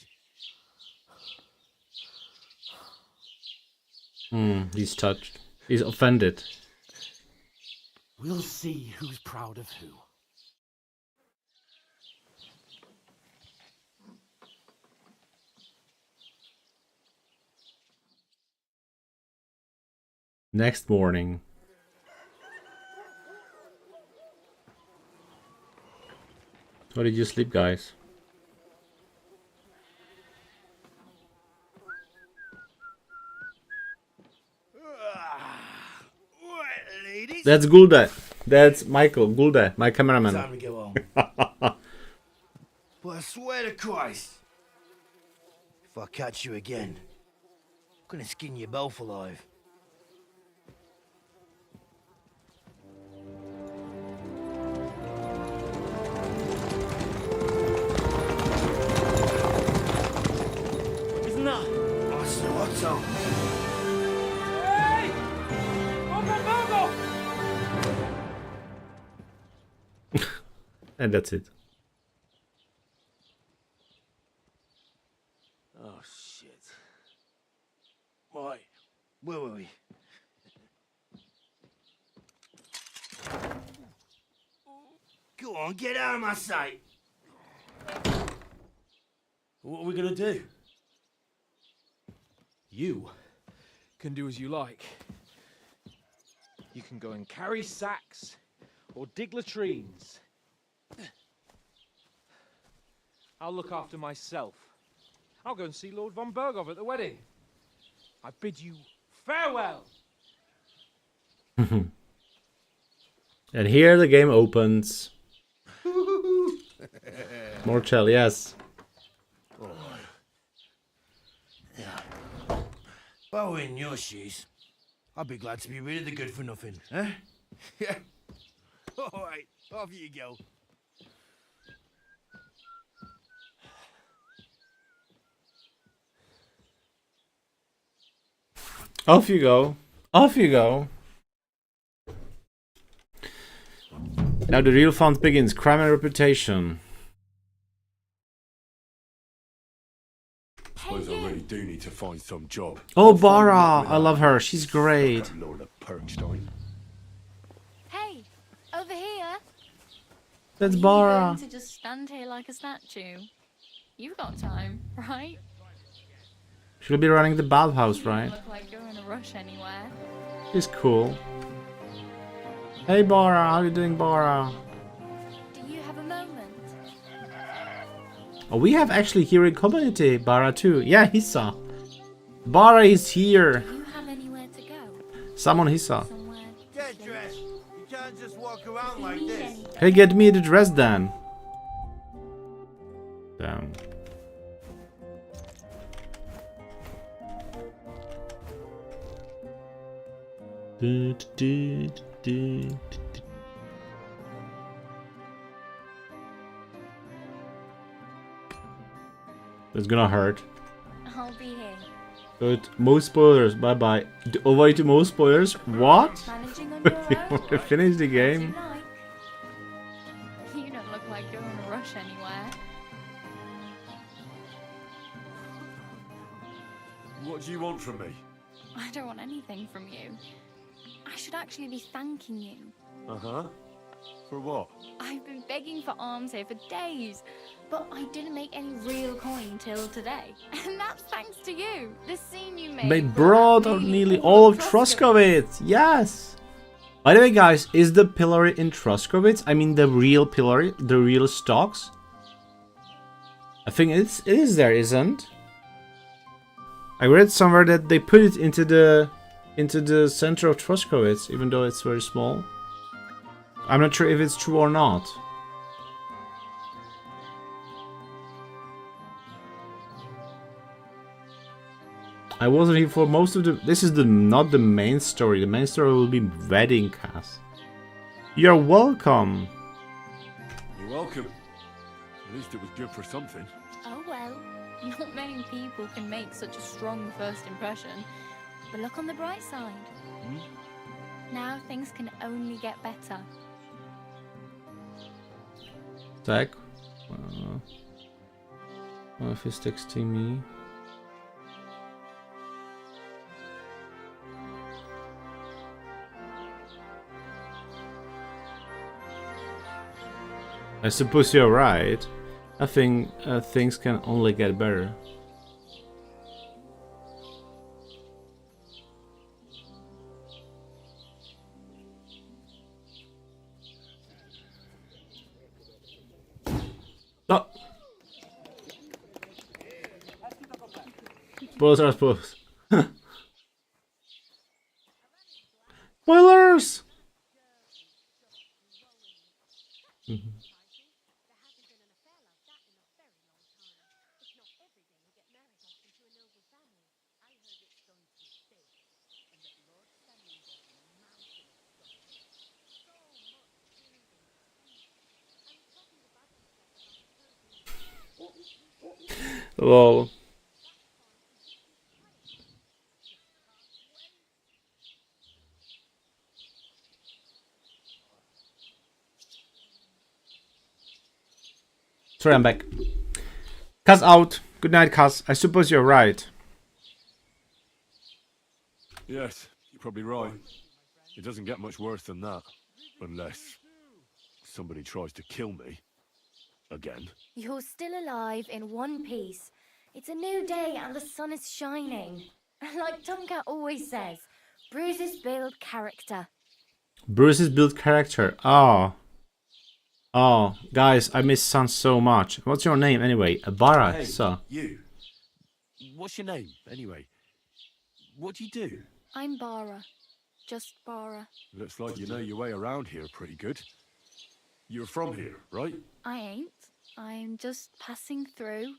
He's touched. He's offended. We'll see who's proud of who. Next morning. How did you sleep, guys? That's Gulda. That's Michael Gulda, my cameraman. Time to go home. But I swear to Christ, if I catch you again, I'm gonna skin you both alive. Isn't that? Otto. Hey! Open And that's it. Oh shit. Right, where were we? Go on, get out of my sight. What are we gonna do? You can do as you like. You can go and carry sacks or dig latrines. I'll look after myself. I'll go and see Lord von Berghoff at the wedding. I bid you farewell. And here the game opens. More chill, yes. If I were in your shoes, I'd be glad to be rid of the good for nothing, eh? Yeah. All right, off you go. Off you go. Off you go. Now the real fun begins. Crime and reputation. Suppose I really do need to find some job. Oh, Bara! I love her. She's great. Lord of Perkstein. Hey, over here. That's Are Bara. you going to just stand here like a statue? You've got time, right? She'll be running the bathhouse, You don't right? look like you're in a rush anywhere. She's cool. Hey, Bara. How you doing, Bara? Do you have a moment? Oh, we have actually here in community Bara too. Yeah, Hissa. Bara is here. Do you have anywhere to go? Someone Hissa. Get dressed. You can't just walk around like this. Hey, get me the dress then. Damn. That's gonna hurt. I'll be here. Good. Most spoilers. Bye bye. Avoid most spoilers. What? Managing on You your own? want to finish the game? You don't look like you're in a rush anywhere. What do you want from me? I don't want anything from you. I should actually be thanking you. Uh-huh. For what? I've been begging for alms here for days, but I didn't make any real coin till today. And that's thanks to you. The scene you made. They brought out nearly all of Troskovitz. Yes. By the way, guys, is the pillory in Troskovitz? I mean, the real pillory, the real stocks. I think it is there, isn't? I read somewhere that they put it into the center of Troskovitz, even though it's very small. I'm not sure if it's true or not. I wasn't here for most of the... This is not the main story. The main story will be wedding cast. You're welcome. You're welcome. At least it was good for something. Oh well, not many people can make such a strong first impression. But look on the bright side. Now things can only get better. Tag. If he's texting me. I suppose you're right. I think things can only get better. Oh. Spoilers. Spoilers! Lol. Sorry, I'm back. Kaz out. Good night, Kaz. I suppose you're right. Yes, you're probably right. It doesn't get much worse than that. Unless somebody tries to kill me. Again. You're still alive in one piece. It's a new day and the sun is shining. Like Tomcat always says, bruises build character. Bruce's build character. Oh. Oh, guys, I miss Sun so much. What's your name anyway? Bara. Hey, So. you. What's your name, anyway? What do you do? I'm Bara. Just Bara. Looks like you know your way around here pretty good. You're from here, right? I ain't. I'm just passing through.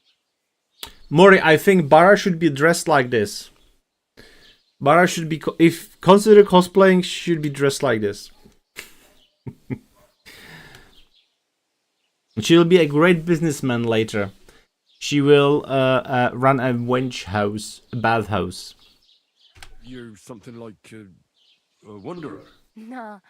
Mori, I think Bara should be dressed like this. Bara should be, if considered cosplaying, should be dressed like this. She'll be a great businessman later. She will run a wench house, a bathhouse. You're something like a wanderer. Nah,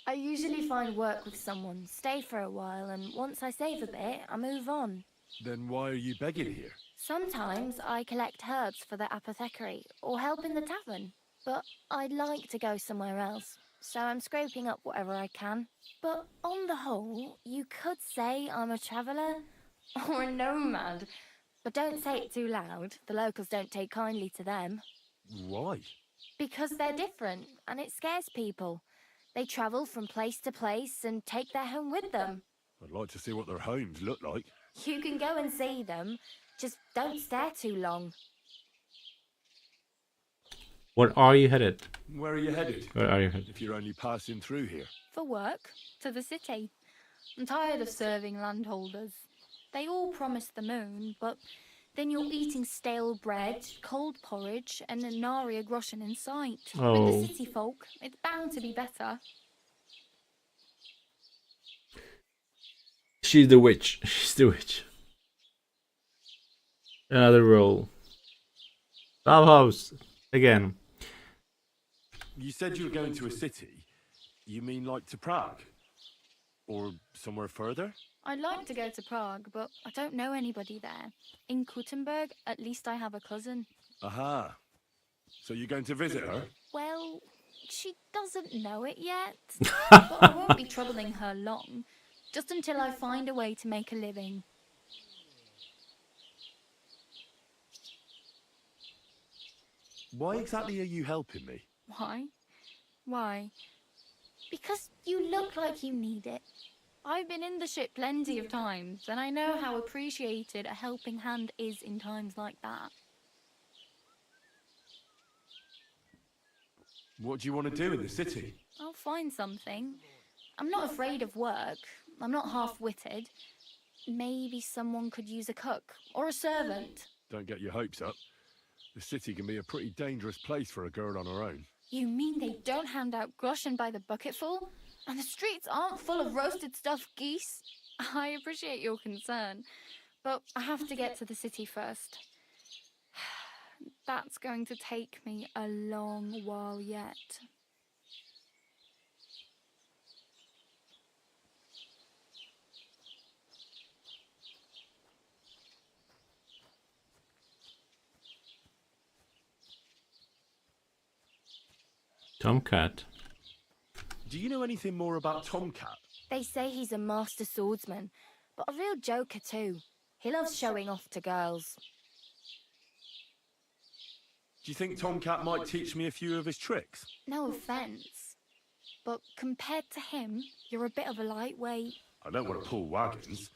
I usually find work with someone, stay for a while, and once I save a bit, I move on. Then why are you begging here? Sometimes I collect herbs for the apothecary or help in the tavern, but I'd like to go somewhere else, so I'm scraping up whatever I can. But on the whole, you could say I'm a traveller or a nomad, but don't say it too loud. The locals don't take kindly to them. Why? Because they're different, and it scares people. They travel from place to place and take their home with them. I'd like to see what their homes look like. You can go and see them, just don't stare too long. Where are you headed? Where are you headed? Where are you headed? If you're only passing through here. For work, to the city. I'm tired of serving landholders. They all promise the moon, but then you're eating stale bread, cold porridge, and a nary a groschen in sight. Oh. With the city folk, it's bound to be better. She's the witch. She's the witch. Another role. Bathhouse. Again. You said you were going to a city. You mean like to Prague? Or somewhere further? I'd like to go to Prague, but I don't know anybody there. In Kuttenberg, at least I have a cousin. Aha. So you're going to visit her? Well, she doesn't know it yet. But I won't be troubling her long. Just until I find a way to make a living. Why exactly are you helping me? Why? Why? Because you look like you need it. I've been in the ship plenty of times, and I know how appreciated a helping hand is in times like that. What do you want to do in the city? I'll find something. I'm not afraid of work. I'm not half-witted. Maybe someone could use a cook or a servant. Don't get your hopes up. The city can be a pretty dangerous place for a girl on her own. You mean they don't hand out groschen by the bucketful? And the streets aren't full of roasted stuffed geese? I appreciate your concern, but I have to get to the city first. That's going to take me a long while yet. Tomcat. Do you know anything more about Tomcat? They say he's a master swordsman, but a real joker too. He loves showing off to girls. Do you think Tomcat might teach me a few of his tricks? No offence, but compared to him, you're a bit of a lightweight. I don't want to pull wagons,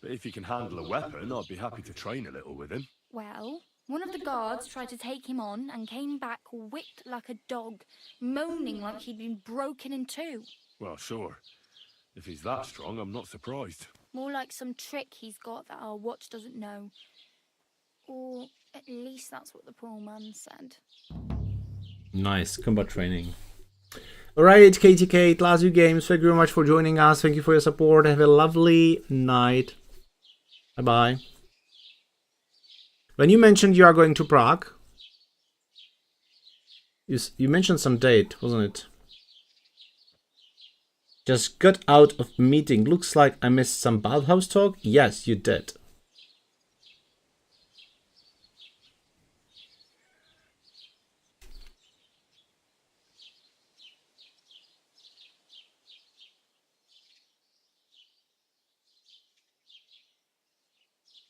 but if he can handle a weapon, I'd be happy to train a little with him. Well, one of the guards tried to take him on and came back whipped like a dog, moaning like he'd been broken in two. Well, sure. If he's that strong, I'm not surprised. More like some trick he's got that our watch doesn't know. Or at least that's what the poor man said. Nice combat training. Alright, KTK, Lazio Games, thank you very much for joining us. Thank you for your support. Have a lovely night. Bye bye. When you mentioned you are going to Prague, you mentioned some date, wasn't it? Just got out of meeting. Looks like I missed some bathhouse talk. Yes, you did.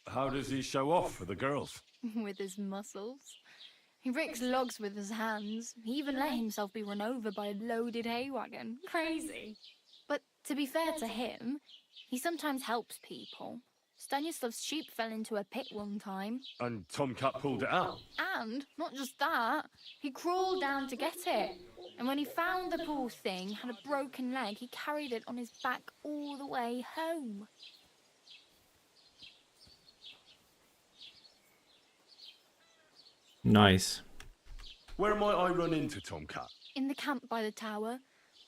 How does he show off for the girls? With his muscles. He ricks logs with his hands. He even let himself be run over by a loaded hay wagon. Crazy. But to be fair to him, he sometimes helps people. Stanislav's sheep fell into a pit one time. And Tomcat pulled it out? And, not just that, he crawled down to get it. And when he found the poor thing had a broken leg, he carried it on his back all the way home. Nice. Where might I run into Tomcat? In the camp by the tower.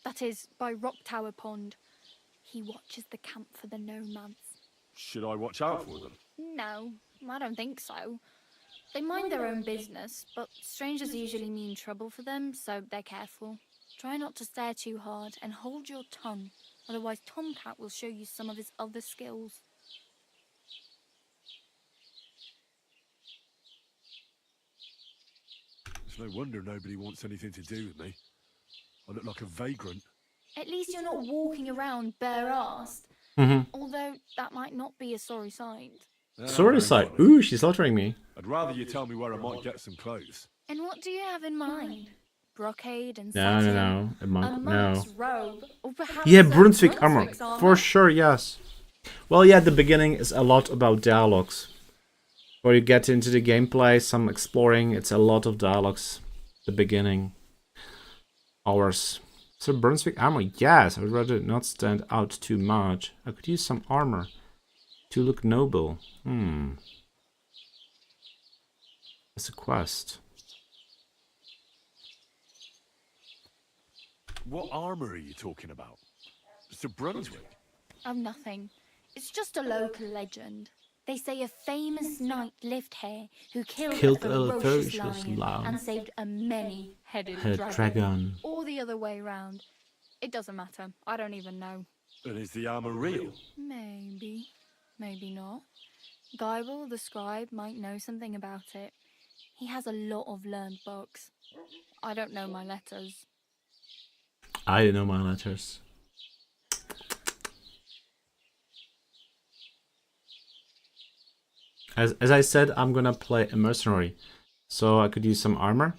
That is, by Rock Tower Pond. He watches the camp for the nomads. Should I watch out for them? No, I don't think so. They mind their own business, but strangers usually mean trouble for them, so they're careful. Try not to stare too hard and hold your tongue, otherwise Tomcat will show you some of his other skills. It's no wonder nobody wants anything to do with me. I look like a vagrant. At least you're not walking around bare-assed. Mm-hmm. Although that might not be a sorry sight. Sorry side. Ooh, she's slaughtering me. I'd rather you tell me where I might get some clothes. And what do you have in mind? Brocade and No, satin? no, A no. monk's robe? Or perhaps Yeah, a Brunswick armor. Brunswick's For sure, yes. Well, yeah, the beginning is a lot about dialogues. Where you get into the gameplay, some exploring, it's a lot of dialogues. The beginning. Hours. So Brunswick armor, yes, I would rather not stand out too much. I could use some armor to look noble. It's a quest. What armor are you talking about? It's a Brunswick. Oh, nothing. It's just a local legend. They say a famous knight lived here who killed a ferocious lion and saved a many-headed dragon. Or the other way round. It doesn't matter. I don't even know. And is the armor real? Maybe. Maybe not. Geibel, the scribe, might know something about it. He has a lot of learned books. I don't know my letters. I know my letters. As I said, I'm gonna play a mercenary, so I could use some armor.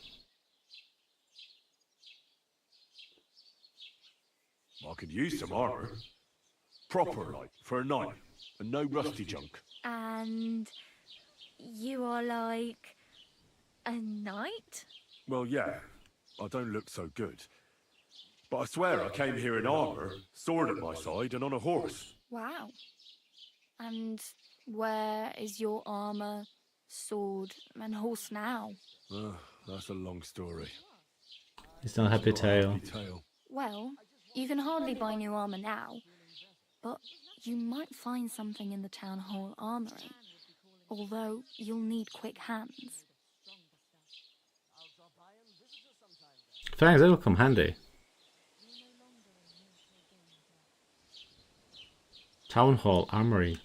I could use some armor. Proper, like, for a knight. And no rusty junk. And you are like a knight? Well, yeah. I don't look so good. But I swear I came here in armor, sword at my side, and on a horse. Wow. And where is your armor, sword, and horse now? That's a long story. It's not a happy tale. Well, you can hardly buy new armor now, but you might find something in the town hall armory. Although you'll need quick hands. Thanks, that'll come handy. Town hall armory.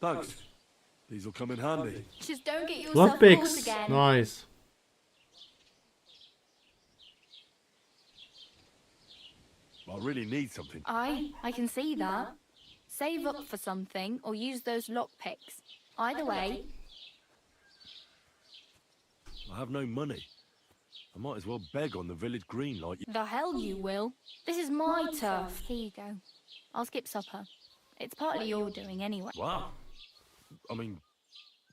Thanks. These will come in handy. Just don't get yourself caught Lockpicks. again. Nice. I really need something. I can see that. Save up for something or use those lockpicks. Either way. I have no money. I might as well beg on the village green like you. The hell you will. This is my turf. Here you go. I'll skip supper. It's partly your doing anyway. Wow. I mean,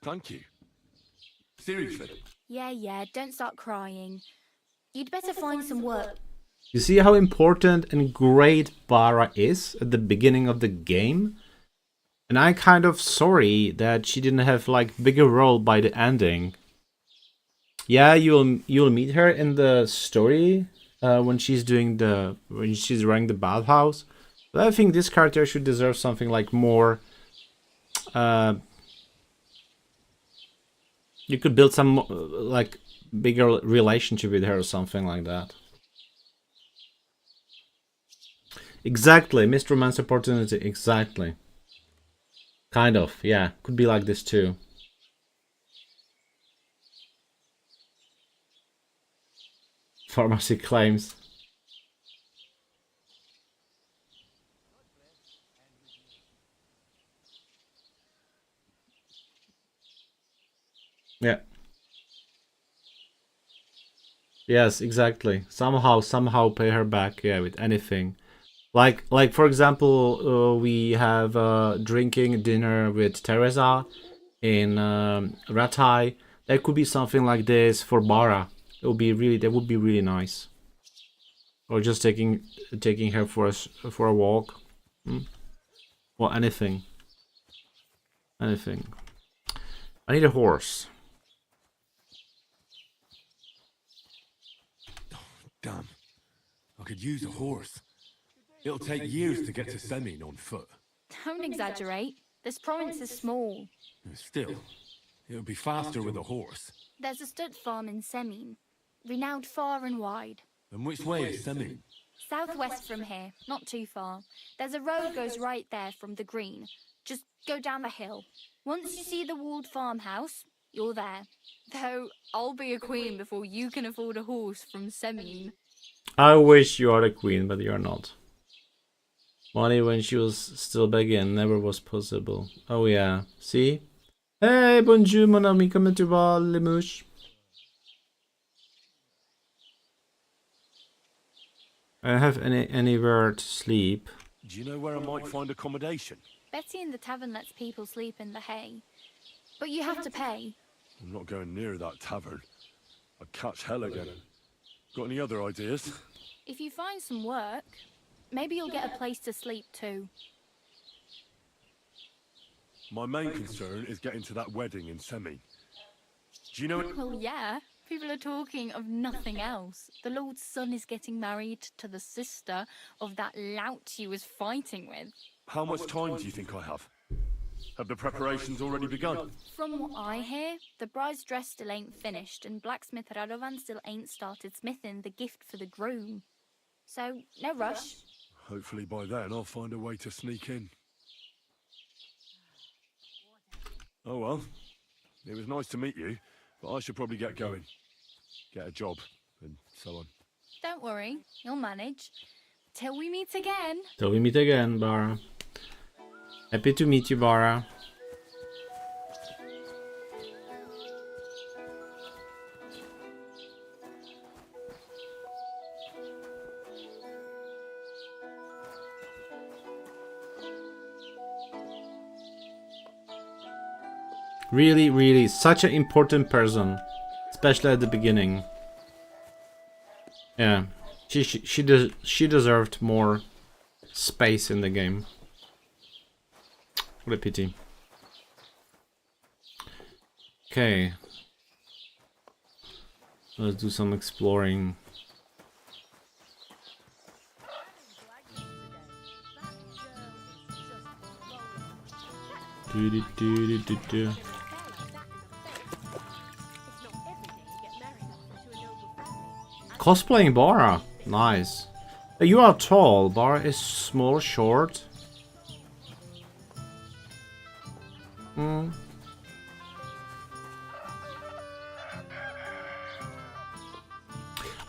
thank you. Seriously. Yeah, don't start crying. You'd better find some work. You see how important and great Bara is at the beginning of the game? And I'm kind of sorry that she didn't have like bigger role by the ending. Yeah, you'll meet her in the story when she's running the bathhouse. But I think this character should deserve something like more. You could build some like bigger relationship with her or something like that. Exactly, missed romance opportunity. Exactly. Kind of, yeah. Could be like this too. Pharmacy claims. Yeah. Yes, exactly. Somehow pay her back, yeah, with anything. Like for example, we have drinking dinner with Teresa in Ratai. There could be something like this for Bara. That would be really nice. Or just taking her for a walk. Or anything. Anything. I need a horse. Damn. I could use a horse. It'll take years to get to Semin on foot. Don't exaggerate. This province is small. Still, it'll be faster with a horse. There's a stud farm in Semin, renowned far and wide. And which way is Semin? Southwest from here, not too far. There's a road goes right there from the green. Just go down the hill. Once you see the walled farmhouse, you're there. Though I'll be a queen before you can afford a horse from Semin. I wish you are the queen, but you're not. Money when she was still begging never was possible. Oh yeah, see? Hey, bonjour mon ami, comment tu vas, les mouches? I don't have anywhere to sleep. Do you know where I might find accommodation? Betty in the tavern lets people sleep in the hay. But you have to pay. I'm not going near that tavern. I'd catch hell again. Got any other ideas? If you find some work, maybe you'll get a place to sleep too. My main concern is getting to that wedding in Semin. Do you know it? Well, yeah. People are talking of nothing else. The Lord's son is getting married to the sister of that lout you was fighting with. How much time do you think I have? Have the preparations already begun? From what I hear, the bride's dress still ain't finished, and blacksmith Radovan still ain't started smithing the gift for the groom. So, no rush. Hopefully by then I'll find a way to sneak in. Oh well, it was nice to meet you, but I should probably get going. Get a job, and so on. Don't worry, you'll manage. Till we meet again. Till we meet again, Bara. Happy to meet you, Bara. Really, really, such an important person, especially at the beginning. Yeah, she deserved more space in the game. What a pity. Okay, let's do some exploring. Cosplaying Bara, nice. You are tall, Bara is small, short.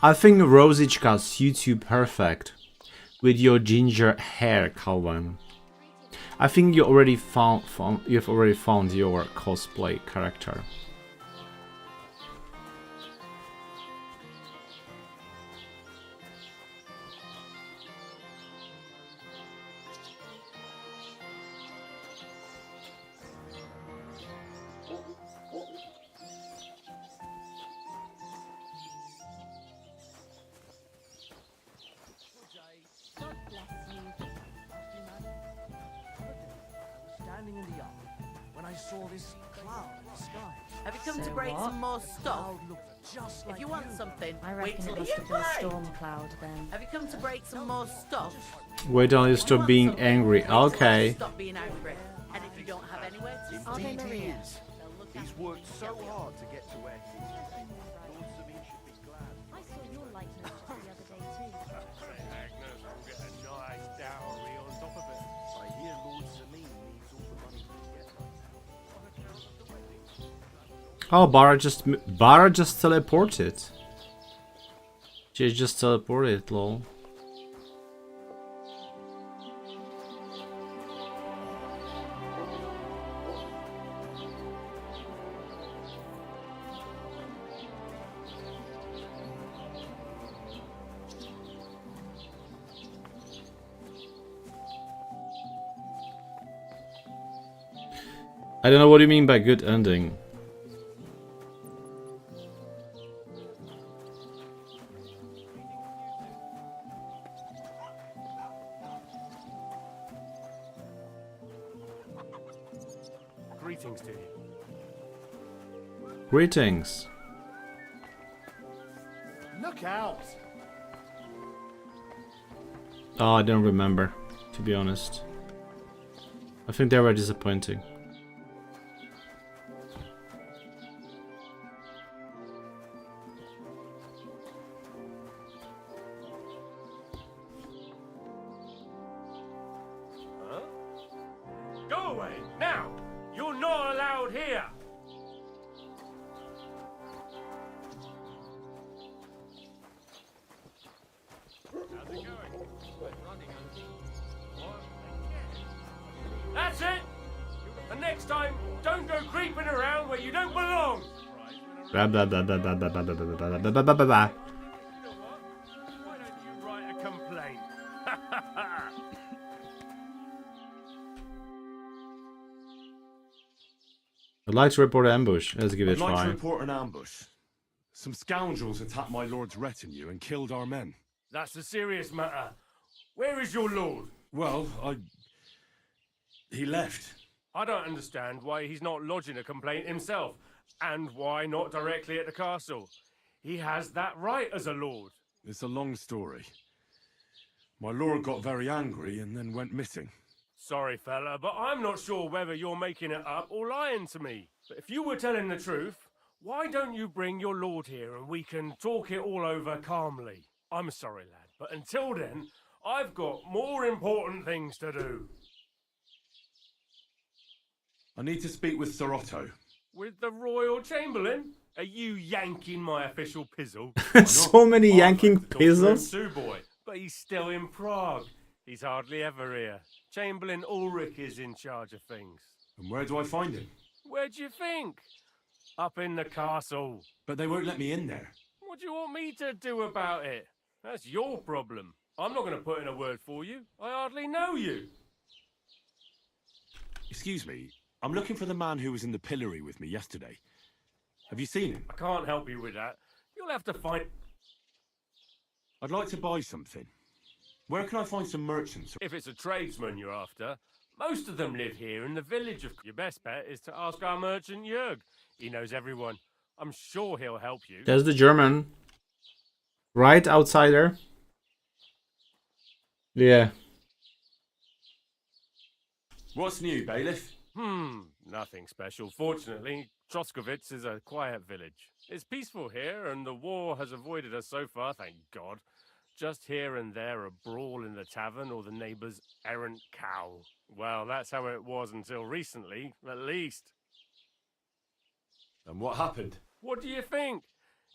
I think Rosichka suits you perfect with your ginger hair, Calvin. I think you've already found your cosplay character. Standing in the yard when I saw this cloud in the sky. Have you come to break some more stuff? If you want something, I wait reckon till it must you have been a play. storm cloud then. Have you come to break some more stuff? Wait till you stop being angry. Okay. Stop being angry. And if you don't have anywhere to stay, Indeed he Maria, is. they'll look He's after worked you. so hard to get to where he is. Lord Sabine should be glad. I saw your likeness just the other day too. Agnes will get a nice dowry on top of it. I hear Lord Sabine needs all the money he can get right now. Oh, Bara just teleported. She just teleported, lol. I don't know what you mean by good ending. Greetings to you. Greetings. Look out! Oh, I don't remember, to be honest. I think they were disappointing. Huh? Go away, now! You're not allowed here! How's it going? That's it! And next time, don't go creeping around where you don't belong! Blah, blah, blah, blah, blah, blah, blah, blah, blah, blah, blah, blah, blah, blah. Why don't you write a complaint? I'd like to report an ambush. Let's give it a I'd like to try. report an ambush. Some scoundrels attacked my lord's retinue and killed our men. That's a serious matter. Where is your lord? Well, he left. I don't understand why he's not lodging a complaint himself, and why not directly at the castle. He has that right as a lord. It's a long story. My lord got very angry and then went missing. Sorry, fella, but I'm not sure whether you're making it up or lying to me. But if you were telling the truth, why don't you bring your lord here and we can talk it all over calmly? I'm sorry, lad, but until then, I've got more important things to do. I need to speak with Sir Otto. With the Royal Chamberlain? Are you yanking my official pizzle? So many yanking pizzles. Too, boy, but he's still in Prague. He's hardly ever here. Chamberlain Ulrich is in charge of things. And where do I find him? Where do you think? Up in the castle. But they won't let me in there. What do you want me to do about it? That's your problem. I'm not going to put in a word for you. I hardly know you. Excuse me, I'm looking for the man who was in the pillory with me yesterday. Have you seen him? I can't help you with that. You'll have to find... I'd like to buy something. Where can I find some merchants? If it's a tradesman you're after, most of them live here in the village. Your best bet is to ask our merchant Jörg. He knows everyone. I'm sure he'll help you. There's the German. Right outside there. Yeah. What's new, bailiff? Nothing special. Fortunately, Troskowitz is a quiet village. It's peaceful here, and the war has avoided us so far, thank God. Just here and there a brawl in the tavern or the neighbour's errant cow. Well, that's how it was until recently, at least. And what happened? What do you think?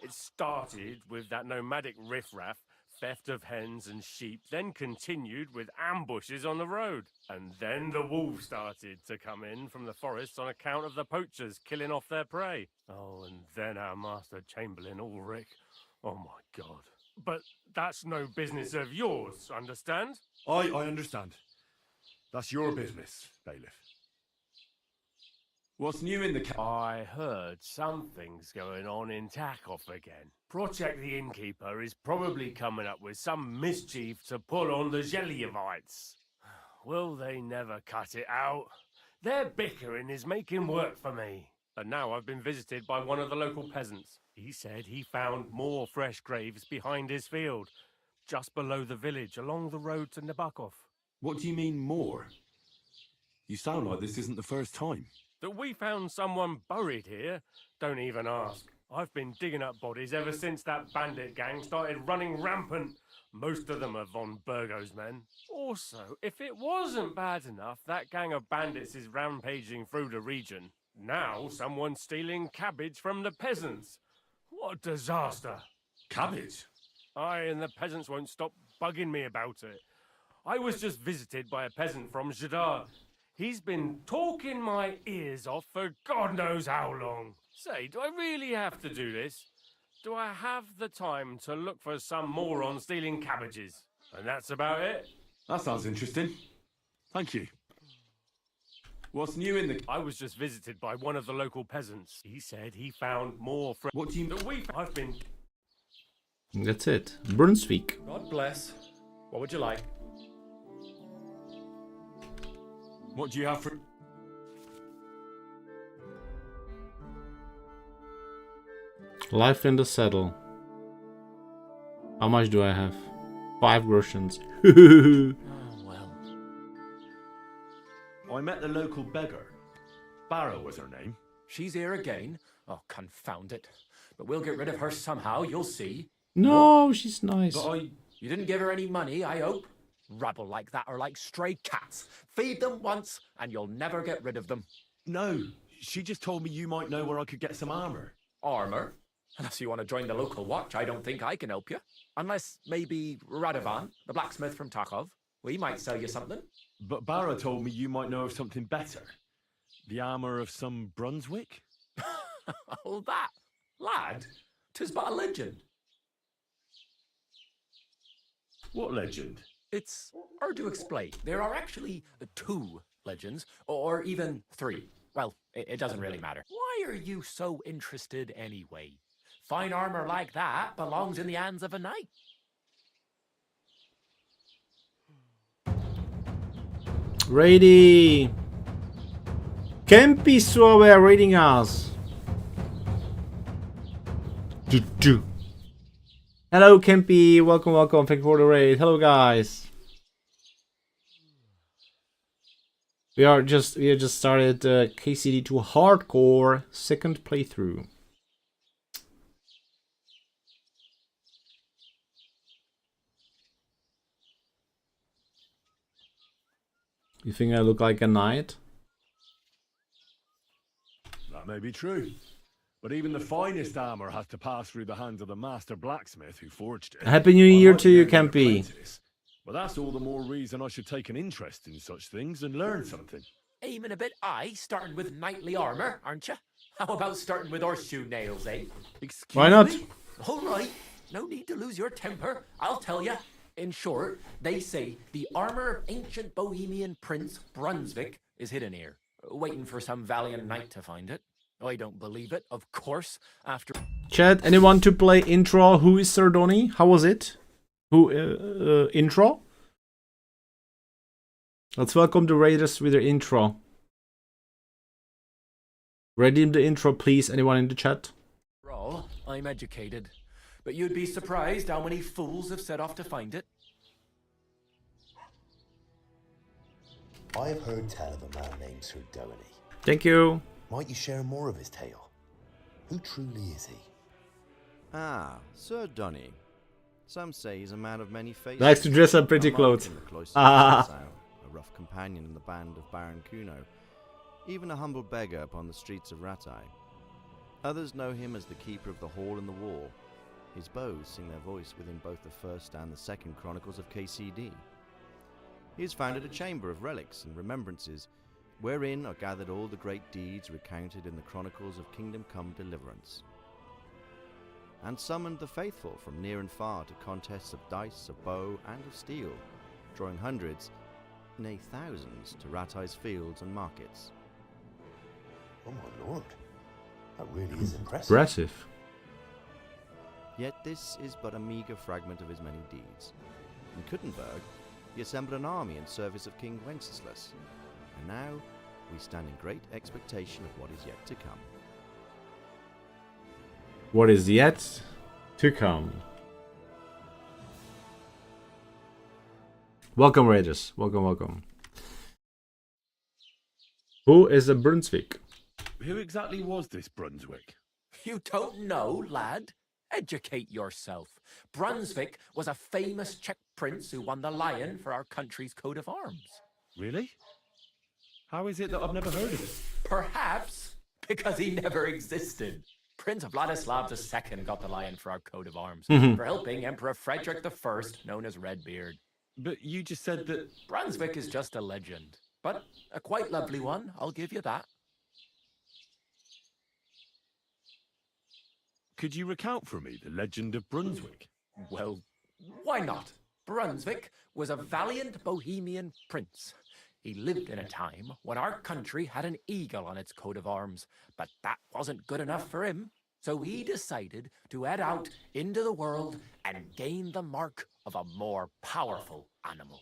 It started with that nomadic riffraff, theft of hens and sheep, then continued with ambushes on the road. And then the wolves started to come in from the forests on account of the poachers killing off their prey. Oh, and then our master Chamberlain Ulrich. Oh my God. But that's no business of yours, understand? I understand. That's your business, bailiff. What's new in the I heard something's going on in Takov again. Project the Innkeeper is probably coming up with some mischief to pull on the Zhelyevites. Will they never cut it out? Their bickering is making work for me. And now I've been visited by one of the local peasants. He said he found more fresh graves behind his field, just below the village, along the road to Nabokov. What do you mean, more? You sound like this isn't the first time. That we found someone buried here? Don't even ask. I've been digging up bodies ever since that bandit gang started running rampant. Most of them are von Burgo's men. Also, if it wasn't bad enough, that gang of bandits is rampaging through the region. Now someone's stealing cabbage from the peasants. What a disaster. Cabbage? Aye, and the peasants won't stop bugging me about it. I was just visited by a peasant from Jadar. He's been talking my ears off for God knows how long. Say, do I really have to do this? Do I have the time to look for some moron stealing cabbages? And that's about it. That sounds interesting. Thank you. What's new in the... I was just visited by one of the local peasants. He said he found more... What do you... I've been... That's it. Brunswick. God bless. What would you like? What do you have for... Life in the saddle. How much do I have? 5 groshens. Oh, well. I met the local beggar. Barrow was her name. She's here again. Oh, confound it. But we'll get rid of her somehow, you'll see. No, she's nice. But you didn't give her any money, I hope? Rabble like that are like stray cats. Feed them once, and you'll never get rid of them. No, she just told me you might know where I could get some armor. Armor? Unless you want to join the local watch, I don't think I can help you. Unless maybe Radovan, the blacksmith from Tarkov. We might sell you something. But Barrow told me you might know of something better. The armor of some Brunswick? Oh, that. Lad, 'tis but a legend. What legend? It's hard to explain. There are actually 2 legends, or even 3. Well, it doesn't really matter. Why are you so interested anyway? Fine armor like that belongs in the hands of a knight. Ready. Kempi Suave raiding us. Hello Kempi, welcome, welcome, thank you for the raid. Hello guys. We just started KCD2 Hardcore 2nd playthrough. You think I look like a knight? That may be true. But even the finest armor has to pass through the hands of the master blacksmith who forged it. Happy New Year to you, Kempi. But that's all the more reason I should take an interest in such things and learn something. Aiming a bit high, starting with knightly armor, aren't you? How about starting with horseshoe nails, eh? Excuse Why not? me? All right, no need to lose your temper. I'll tell you. In short, they say the armor of ancient Bohemian Prince Brunswick is hidden here, waiting for some valiant knight to find it. I don't believe it, of course, after... Chat, anyone to play intro? Who is Sardoni? How was it? Who, intro? Let's welcome the raiders with their intro. Redeem the intro, please. Anyone in the chat? All, I'm educated. But you'd be surprised how many fools have set off to find it. I've heard tell of a man named Sir Doheny. Thank you. Might you share more of his tale? Who truly is he? Ah, Sir Donny. Some say he's a man of many faces. Likes to dress up pretty clothes. A rough companion in the band of Baron Kuno. Even a humble beggar upon the streets of Rattay. Others know him as the keeper of the hall and the wall. His bows sing their voice within both the first and the second chronicles of KCD. He has founded a chamber of relics and remembrances, wherein are gathered all the great deeds recounted in the chronicles of Kingdom Come Deliverance, and summoned the faithful from near and far to contests of dice, of bow, and of steel, drawing hundreds, nay thousands, to Rattay's fields and markets. Oh my lord, that really is impressive. Impressive. Yet this is but a meagre fragment of his many deeds. In Kuttenberg, he assembled an army in service of King Wenceslas, and now we stand in great expectation of what is yet to come. What is yet to come? Welcome, Raiders. Welcome, welcome. Who is a Brunswick? Who exactly was this Brunswick? You don't know, lad? Educate yourself. Brunswick was a famous Czech prince who won the lion for our country's coat of arms. Really? How is it that I've never heard of it? Perhaps because he never existed. Prince Vladislav II got the lion for our coat of arms for helping Emperor Frederick I, known as Redbeard. But you just said that... Brunswick is just a legend, but a quite lovely one, I'll give you that. Could you recount for me the legend of Brunswick? Well, why not? Brunswick was a valiant Bohemian prince. He lived in a time when our country had an eagle on its coat of arms, but that wasn't good enough for him. So he decided to head out into the world and gain the mark of a more powerful animal.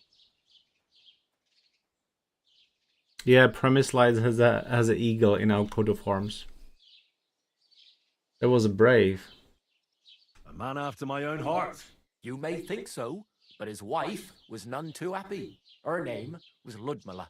Yeah, Premise Light has an eagle in our coat of arms. It was brave. A man after my own heart. You may think so, But his wife was none too happy. Her name was Ludmilla,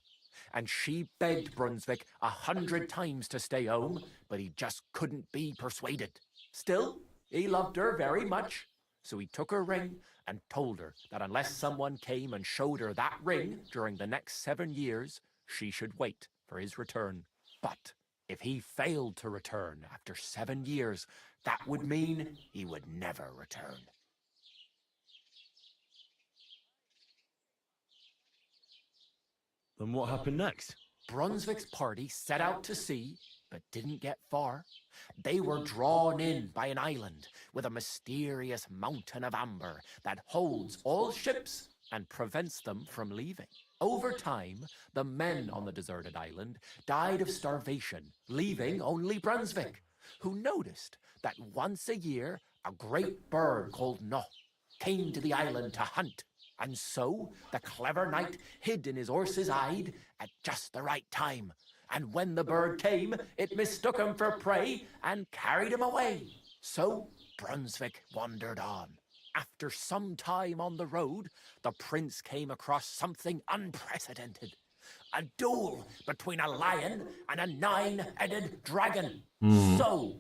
and she begged Brunswick 100 times to stay home, but he just couldn't be persuaded. Still, he loved her very much, so he took her ring and told her that unless someone came and showed her that ring during the next 7 years, she should wait for his return. But if he failed to return after 7 years, that would mean he would never return. Then what happened next? Brunswick's party set out to sea, but didn't get far. They were drawn in by an island with a mysterious mountain of amber that holds all ships and prevents them from leaving. Over time, the men on the deserted island died of starvation, leaving only Brunswick, who noticed that once a year a great bird called No came to the island to hunt. And so the clever knight hid in his horse's hide at just the right time. And when the bird came, it mistook him for prey and carried him away. So Brunswick wandered on. After some time on the road, the prince came across something unprecedented. A duel between a lion and a 9-headed dragon. So,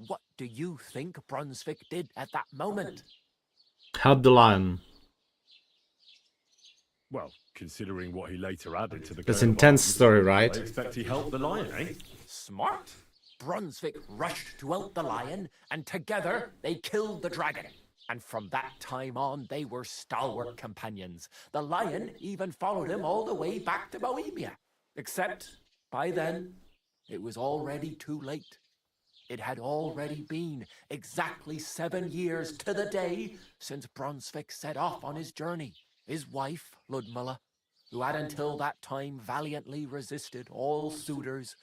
what do you think Brunswick did at that moment? Help the lion. Well, considering what he later added to the... That's an intense story, right? I expect he helped the lion, eh? Smart. Brunswick rushed to help the lion, and together they killed the dragon. And from that time on, they were stalwart companions. The lion even followed him all the way back to Bohemia. Except, by then, it was already too late. It had already been exactly 7 years to the day since Brunswick set off on his journey. His wife, Ludmilla, who had until that time valiantly resisted all suitors,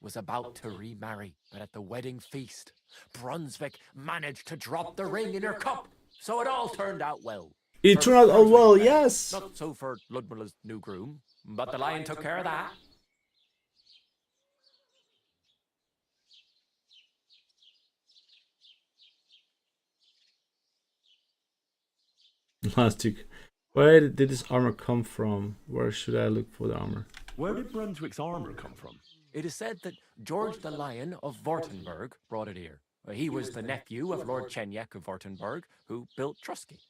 was about to remarry. But at the wedding feast, Brunswick managed to drop the ring in her cup, so it all turned out well. It turned out all well, yes. Not so for Ludmilla's new groom, but the lion took care of that. Last week. Where did this armor come from? Where should I look for the armor? Where did Brunswick's armor come from? It is said that George the Lion of Württemberg brought it here. He was the nephew of Lord Chenyek of Württemberg, who built Trusky.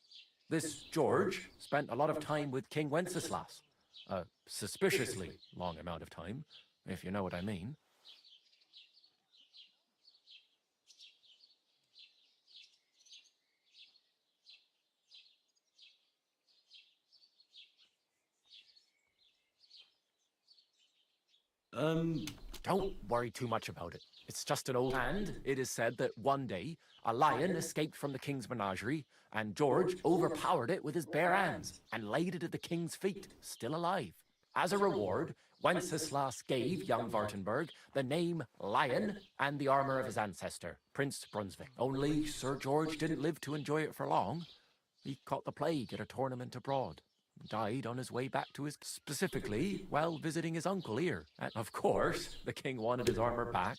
This George spent a lot of time with King Wenceslas. A suspiciously long amount of time, if you know what I mean. Don't worry too much about it. It's just an old hand. It is said that one day a lion escaped from the king's menagerie, and George overpowered it with his bare hands and laid it at the king's feet, still alive. As a reward, Wenceslas gave young Württemberg the name Lion and the armor of his ancestor, Prince Brunswick. Only Sir George didn't live to enjoy it for long. He caught the plague at a tournament abroad. Died on his way back to his, specifically while visiting his uncle here. And of course, the king wanted his armor back,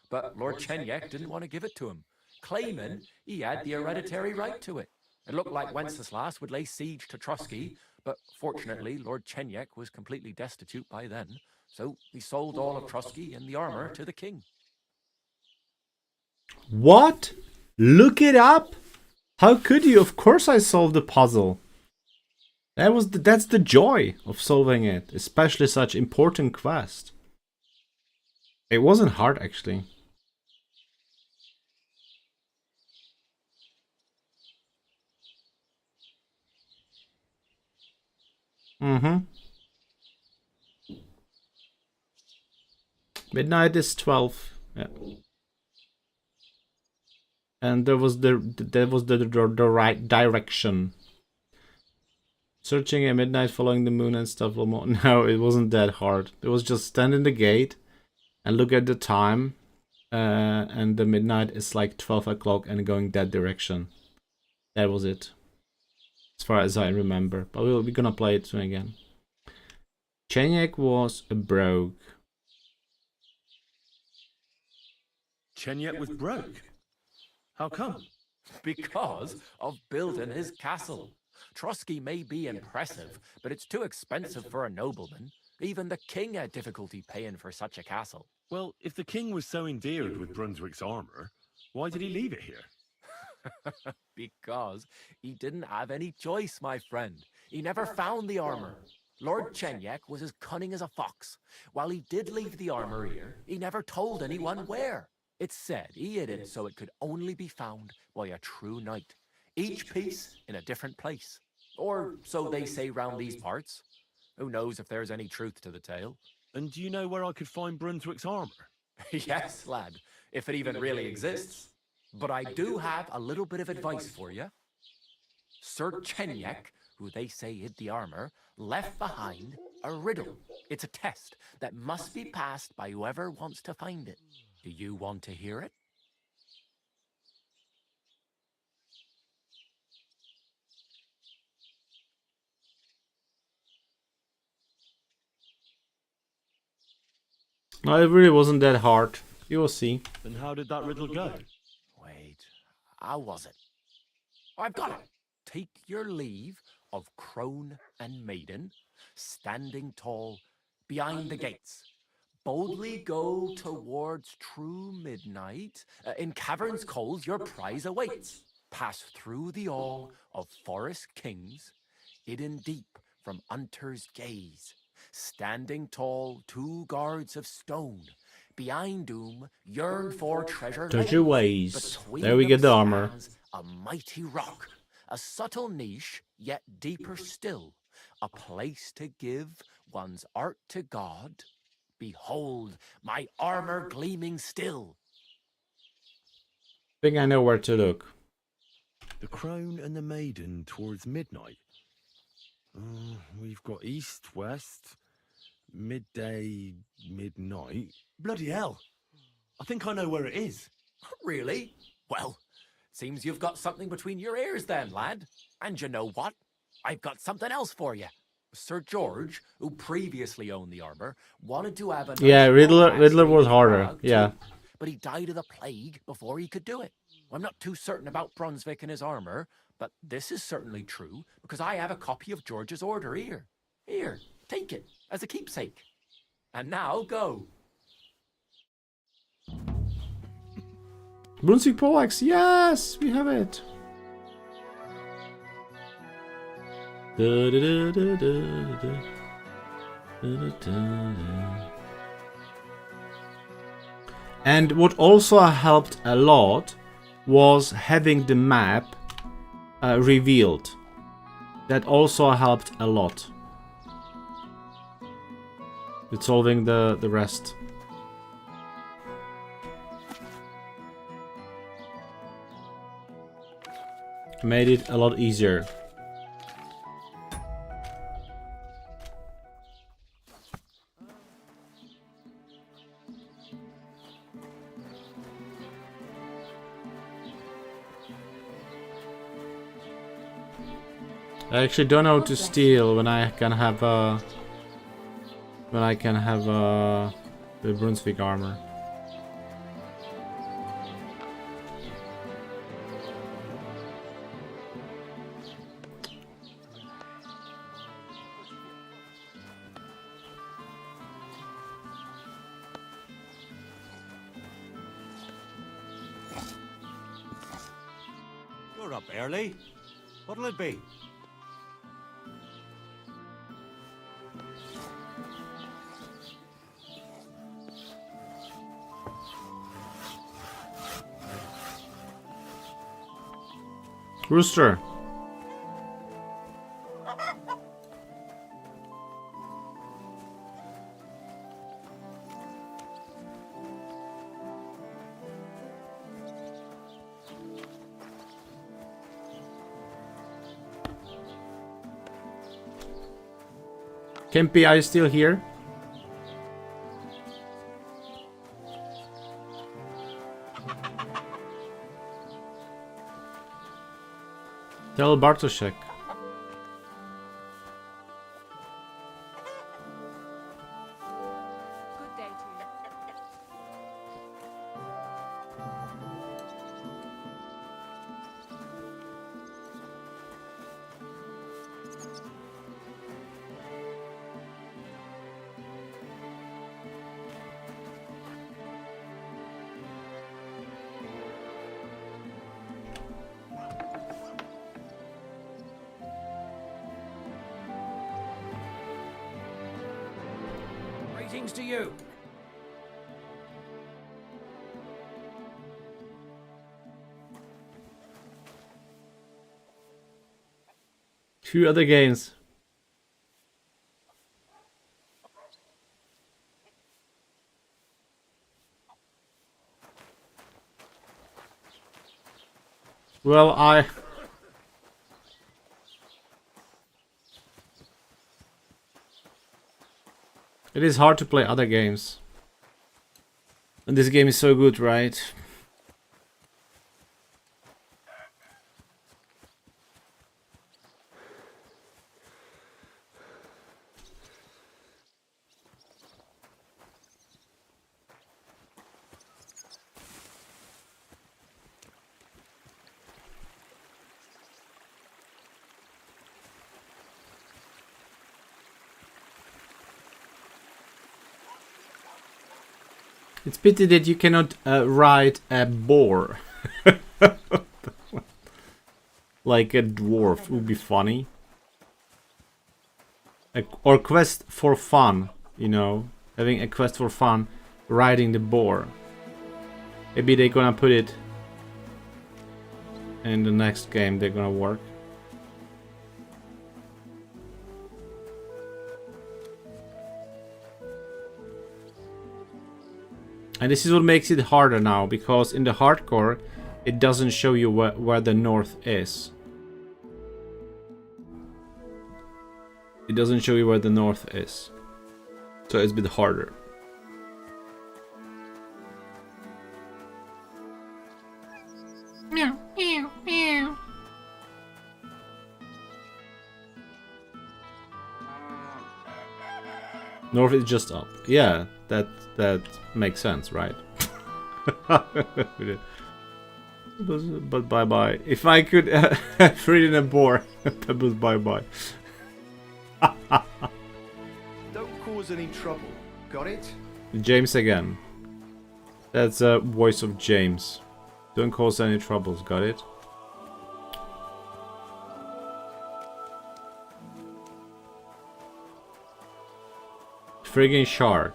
but Lord Chenyek didn't want to give it to him, claiming he had the hereditary right to it. It looked like Wenceslas would lay siege to Trusky, but fortunately Lord Chenyek was completely destitute by then, so he sold all of Trusky and the armor to the king. What? Look it up? How could you? Of course I solved the puzzle. That's the joy of solving it, especially such important quest. It wasn't hard actually. Midnight is 12. Yeah. And there was the right direction. Searching at midnight, following the moon and stuff. No, it wasn't that hard. It was just stand in the gate and look at the time. And the midnight is like 12 o'clock and going that direction. That was it. As far as I remember. But we're gonna play it soon again. Chenyek was a broke. Chenyek was broke? How come? Because of building his castle. Trusky may be impressive, but it's too expensive for a nobleman. Even the king had difficulty paying for such a castle. Well, if the king was so endeared with Brunswick's armor, why did he leave it here? Because he didn't have any choice, my friend. He never found the armor. Lord Chenyek was as cunning as a fox. While he did leave the armor here, he never told anyone where. It's said he hid it so it could only be found by a true knight. Each piece in a different place. Or so they say round these parts. Who knows if there's any truth to the tale? And do you know where I could find Brunswick's armor? Yes, lad, if it even really exists. But I do have a little bit of advice for you. Sir Chenyek, who they say hid the armor, left behind a riddle. It's a test that must be passed by whoever wants to find it. Do you want to hear it? No, it really wasn't that hard. You will see. And how did that riddle go? Wait, how was it? I've got it. Take your leave of crone and maiden, standing tall behind the gates. Boldly go towards true midnight. In caverns cold your prize awaits. Pass through the all of forest kings, hidden deep from hunter's gaze. Standing tall, 2 guards of stone. Behind whom yearn for treasure. Touch your ways. Between There we get the them armor. stands a mighty rock, a subtle niche, yet deeper still. A place to give one's art to God. Behold, my armor gleaming still. Think I know where to look. The crone and the maiden towards midnight. We've got east, west, midday, midnight. Bloody hell! I think I know where it is. Really? Well, seems you've got something between your ears then, lad. And you know what? I've got something else for you. Sir George, who previously owned the armor, wanted to have a Yeah, Riddler was harder. Prague, Yeah. but he died of the plague before he could do it. I'm not too certain about Brunswick and his armor, but this is certainly true because I have a copy of George's order here. Here, take it as a keepsake. And now go. Brunswick poleaxe, yes, we have it. And what also helped a lot was having the map revealed. That also helped a lot with solving the rest. Made it a lot easier. I actually don't know how to steal when I can have the Brunswick armor. You're up early. What'll it be? Rooster. Kempy, are you still here? Tell Bartoszek. Good day to you. Greetings to you. Two other games. Well, it is hard to play other games. And this game is so good, right? It's pity that you cannot ride a boar. Like a dwarf would be funny. Or quest for fun, you know. Having a quest for fun, riding the boar. Maybe they're gonna put it in the next game, they're gonna work. And this is what makes it harder now, because in the hardcore, it doesn't show you where the north is. It doesn't show you where the north is. So it's a bit harder. Meow, meow, meow. North is just up. Yeah, that makes sense, right? But bye bye. If I could have ridden a boar, that was bye bye. Don't cause any trouble. Got it? James again. That's a voice of James. Don't cause any troubles. Got it? Friggin' shark.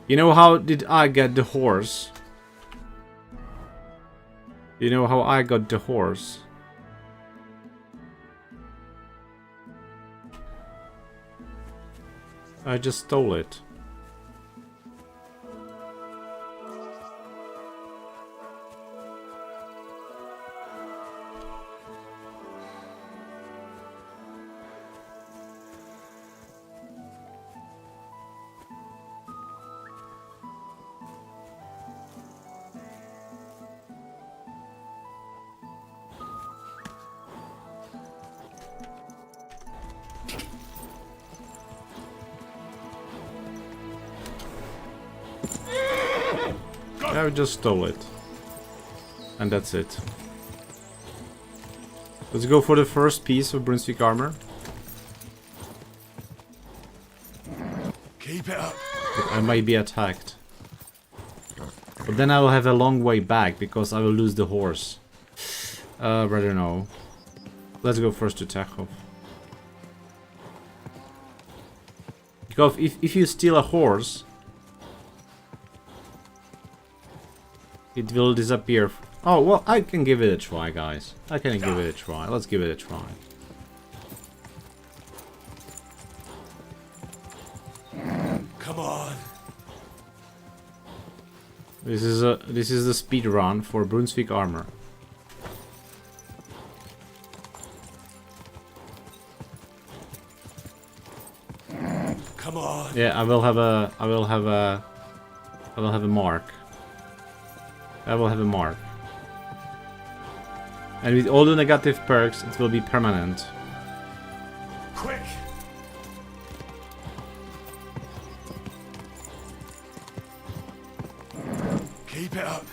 You know how did I get the horse? You know how I got the horse? I just stole it. I just stole it. And that's it. Let's go for the first piece of Brunswick armor. Keep it up. I might be attacked. But then I will have a long way back because I will lose the horse. Rather no. Let's go first to Takhov. Because if you steal a horse, it will disappear. Oh, well, I can give it a try, guys. I can give it a try. Let's give it a try. Come on. This is the speed run for Brunswick armor. Come on. Yeah, I will have a mark. I will have a mark. And with all the negative perks, it will be permanent. Quick. Keep it up.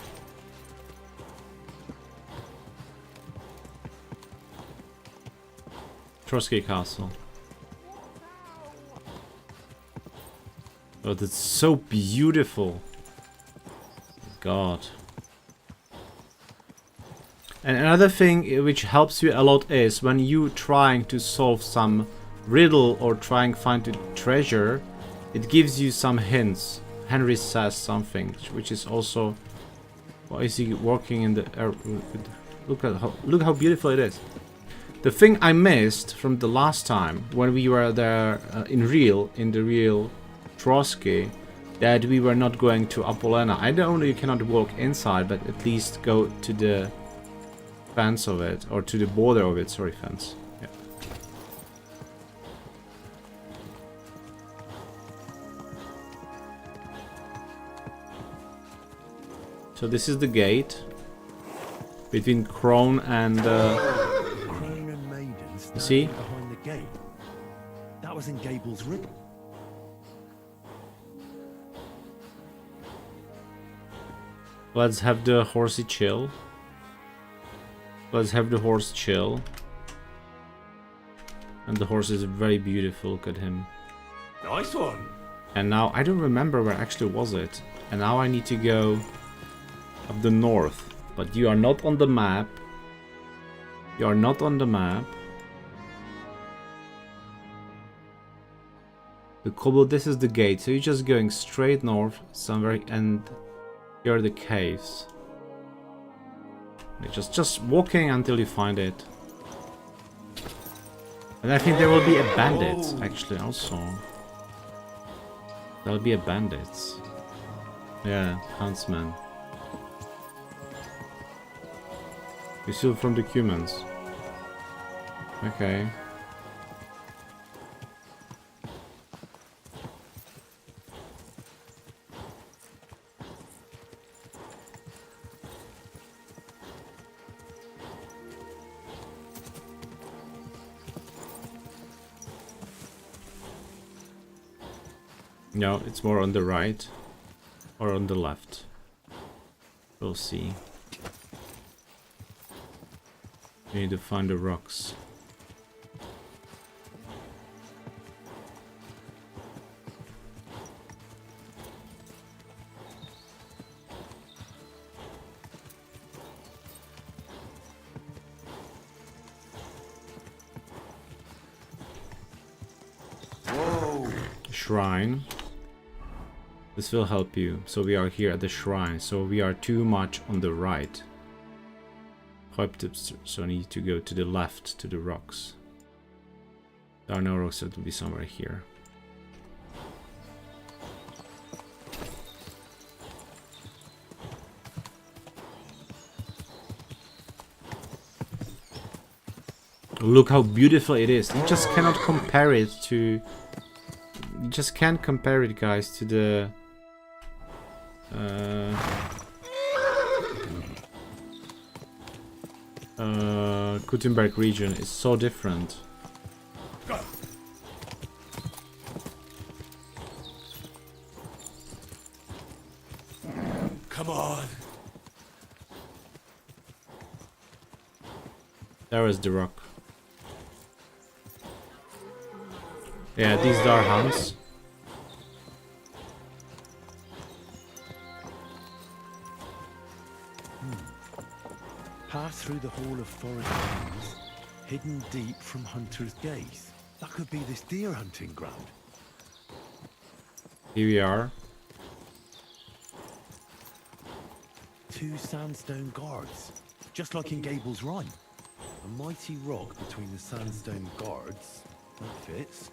Trotsky Castle. Oh, that's so beautiful. God. And another thing which helps you a lot is when you trying to solve some riddle or trying to find a treasure, it gives you some hints. Henry says something, which is also... Why is he walking in the air? Look how beautiful it is. The thing I missed from the last time when we were there in the real Trotsky, that we were not going to Apollina. I know you cannot walk inside, but at least go to the fence of it, or to the border of it. Sorry, fence. Yeah. So this is the gate between Crone and. Crone and Maidens. You see? Behind the gate. That was in Gable's riddle. Let's have the horsey chill. Let's have the horse chill. And the horse is very beautiful. Look at him. Nice one. And now I don't remember where actually was it. And now I need to go up the north. But you are not on the map. You are not on the map. The cobble, this is the gate. So you're just going straight north somewhere, and here are the caves. Just walking until you find it. And I think there will be a bandit, actually, also. There'll be a bandit. Yeah, huntsman. You steal from the humans. Okay. No, it's more on the right or on the left. We'll see. We need to find the rocks. Whoa. Shrine. This will help you. So we are here at the shrine. So we are too much on the right. So I need to go to the left to the rocks. There are no rocks, so it will be somewhere here. Look how beautiful it is. You just cannot compare it to... You just can't compare it, guys, to the... Gutenberg region is so different. Come on. There is the rock. Yeah, these are hounds. Pass through the Hall of Forest Trees, hidden deep from Hunter's Gaze. That could be this deer hunting ground. Here we are. 2 sandstone guards, just like in Gable's Rhyme. A mighty rock between the sandstone guards. That fits.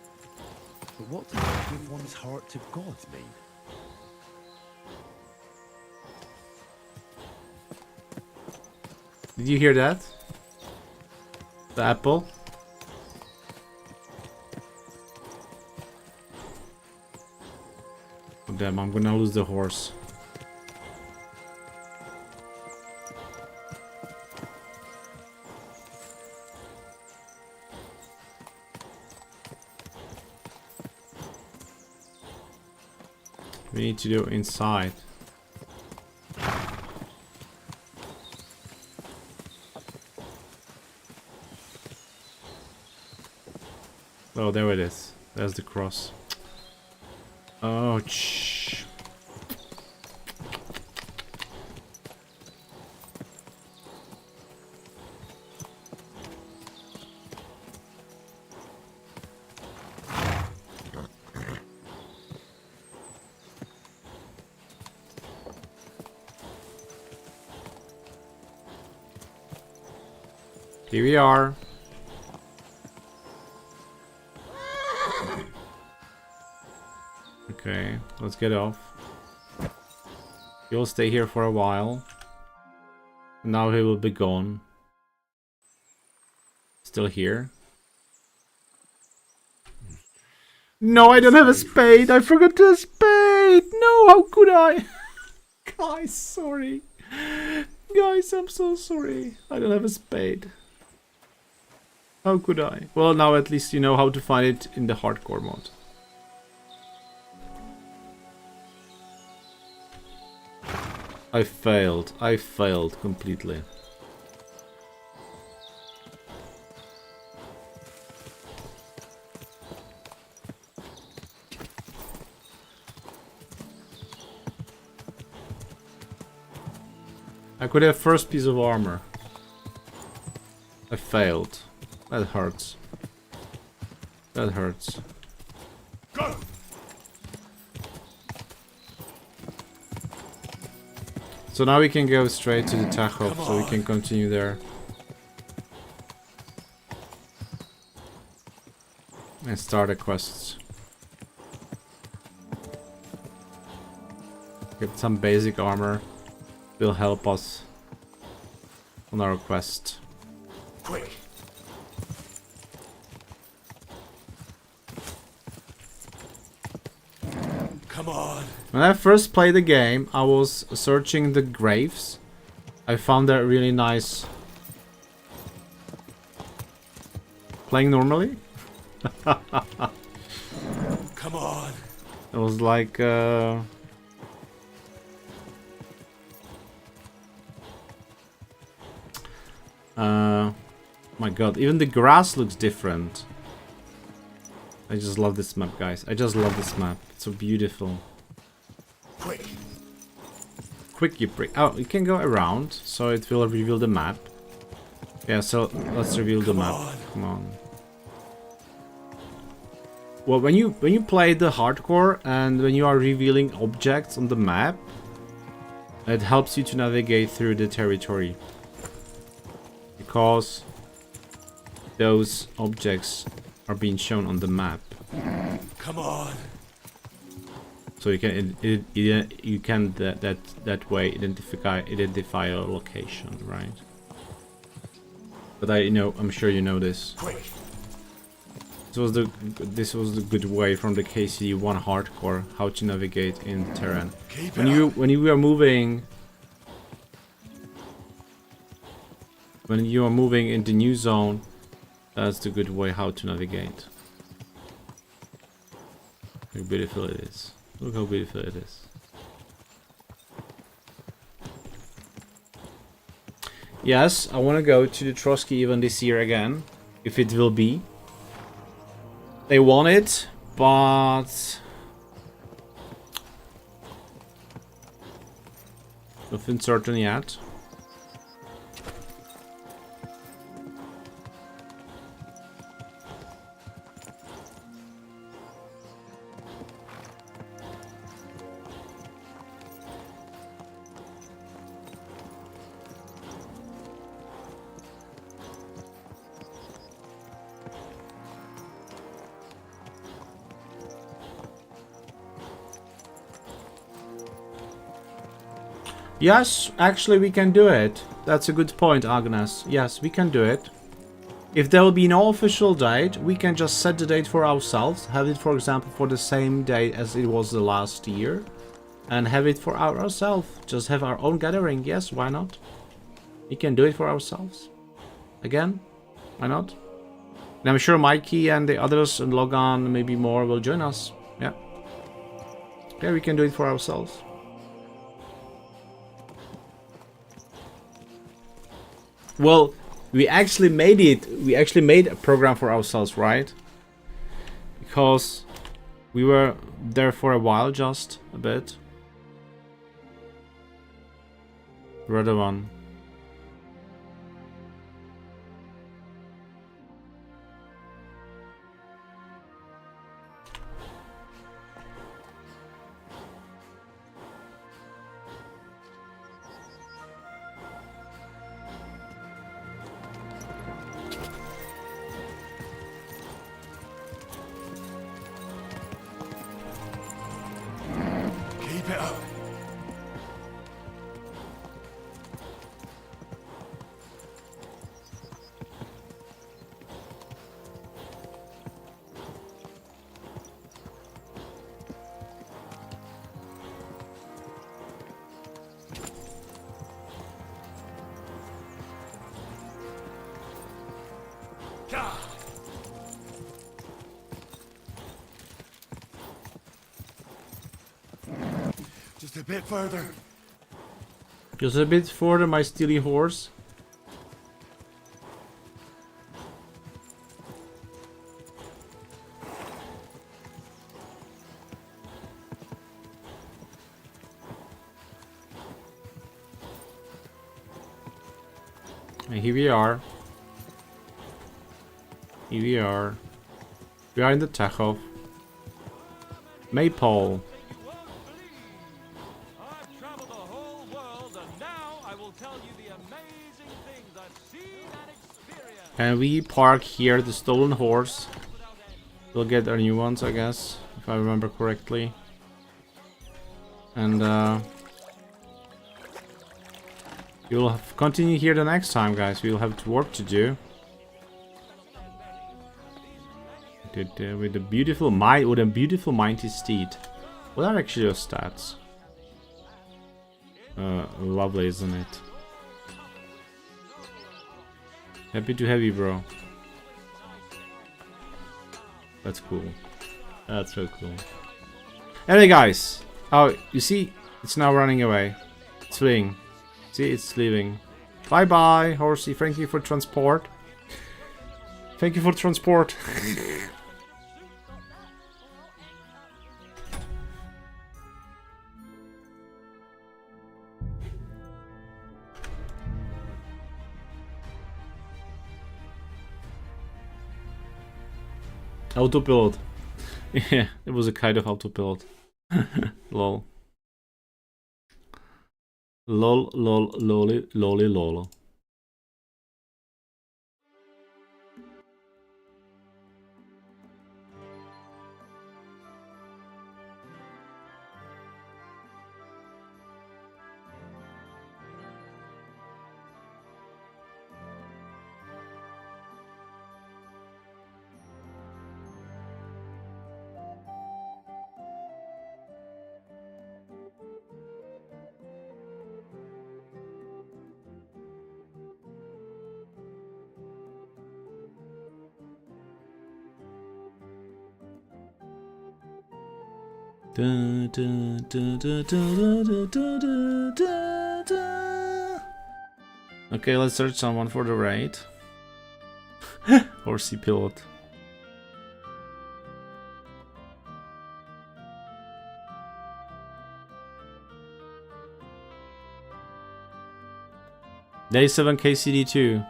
But what does give one's heart to God mean? Did you hear that? The apple? Oh, damn, I'm gonna lose the horse. We need to do inside. Oh, there it is. There's the cross. Oh, shh. Here we are. Okay, let's get off. You'll stay here for a while. Now he will be gone. Still here. No, I don't have a spade. I forgot the spade. No, how could I? Guys, sorry. Guys, I'm so sorry. I don't have a spade. How could I? Well, now at least you know how to find it in the hardcore mode. I failed. I failed completely. I could have first piece of armor. I failed. That hurts. That hurts. Go! So now we can go straight to the Tahoe, so we can continue there. And start the quests. Get some basic armor. Will help us on our quest. Quick. Come on. When I first played the game, I was searching the graves. I found that really nice. Playing normally? Come on. It was like my god, even the grass looks different. I just love this map, guys. I just love this map. It's so beautiful. Quick. Quick, you prick. Oh, you can go around, so it will reveal the map. Yeah, so let's reveal the map. Come on. Well, when you play the hardcore and when you are revealing objects on the map, it helps you to navigate through the territory. Because those objects are being shown on the map. Come on. So you can that way identify a location, right? But I'm sure you know this. Quick. This was the good way from the KCDI hardcore how to navigate in the terrain. Keep When you are moving in the new zone, that's the good way how to navigate. Look how beautiful it is. Look how beautiful it is. Yes, I want to go to the Trotsky event this year again, if it will be. They want it, but nothing certain yet. Yes, actually we can do it. That's a good point, Agnes. Yes, we can do it. If there will be no official date, we can just set the date for ourselves. Have it, for example, for the same day as it was the last year. And have it for ourselves. Just have our own gathering. Yes, why not? We can do it for ourselves. Again, why not? And I'm sure Mikey and the others and Logan, maybe more, will join us. Yeah. Yeah, we can do it for ourselves. Well, we actually made a program for ourselves, right? Because We were there for a while, just a bit. Rather one. Keep it up. Just a bit further. Just a bit further, my steely horse. And here we are. Here we are. We are in the Takhov. Maypole. And we park here the stolen horse. We'll get our new ones, I guess, if I remember correctly. And you'll continue here the next time, guys. We'll have work to do. With a beautiful mighty steed. What are actually your stats? Lovely, isn't it? Happy to have you, bro. That's cool. That's so cool. Anyway, guys. Oh, you see? It's now running away. It's fleeing. See, it's leaving. Bye-bye, horsey. Thank you for transport. Thank you for transport. Autopilot. Yeah, it was a kind of autopilot. Lol. Lol, lol, lolly, lolly, lol. Da, da, da, da, da, da, da, da, da. Okay, let's search someone for the raid. Horsey pilot. Day 7 KCD2.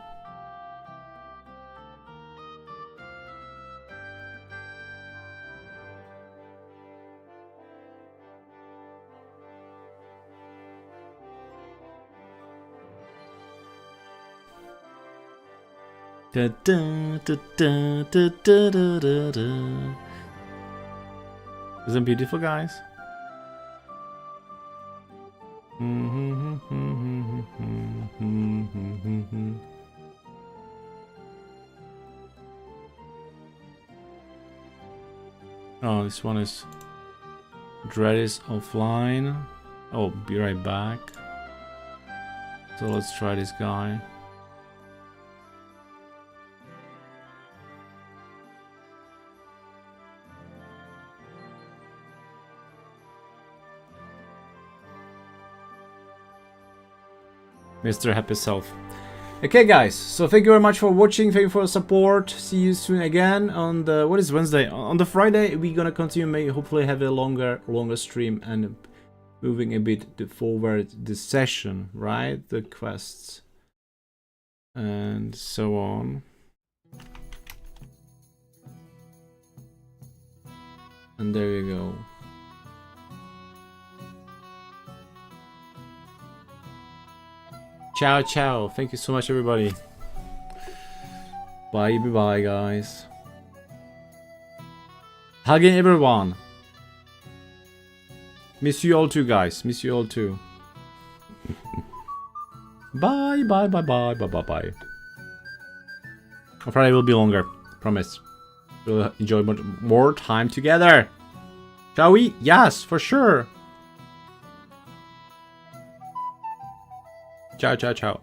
Da, da, da, da, da, da, da, da. Isn't it beautiful, guys? Oh, this one is Dread is offline. Oh, be right back. So let's try this guy. Mr. Happy Self. Okay, guys, so thank you very much for watching, thank you for the support. See you soon again on the, what is Wednesday? On the Friday, we're gonna continue, maybe hopefully have a longer stream and moving a bit forward the session, right? The quests and so on. And there you go. Ciao, ciao. Thank you so much, everybody. Bye, bye, guys. Hugging everyone. Miss you all too, guys. Miss you all too. Bye, bye, bye, bye, bye, bye, bye. Friday will be longer. Promise. We'll enjoy more time together. Shall we? Yes, for sure. Ciao, ciao, ciao.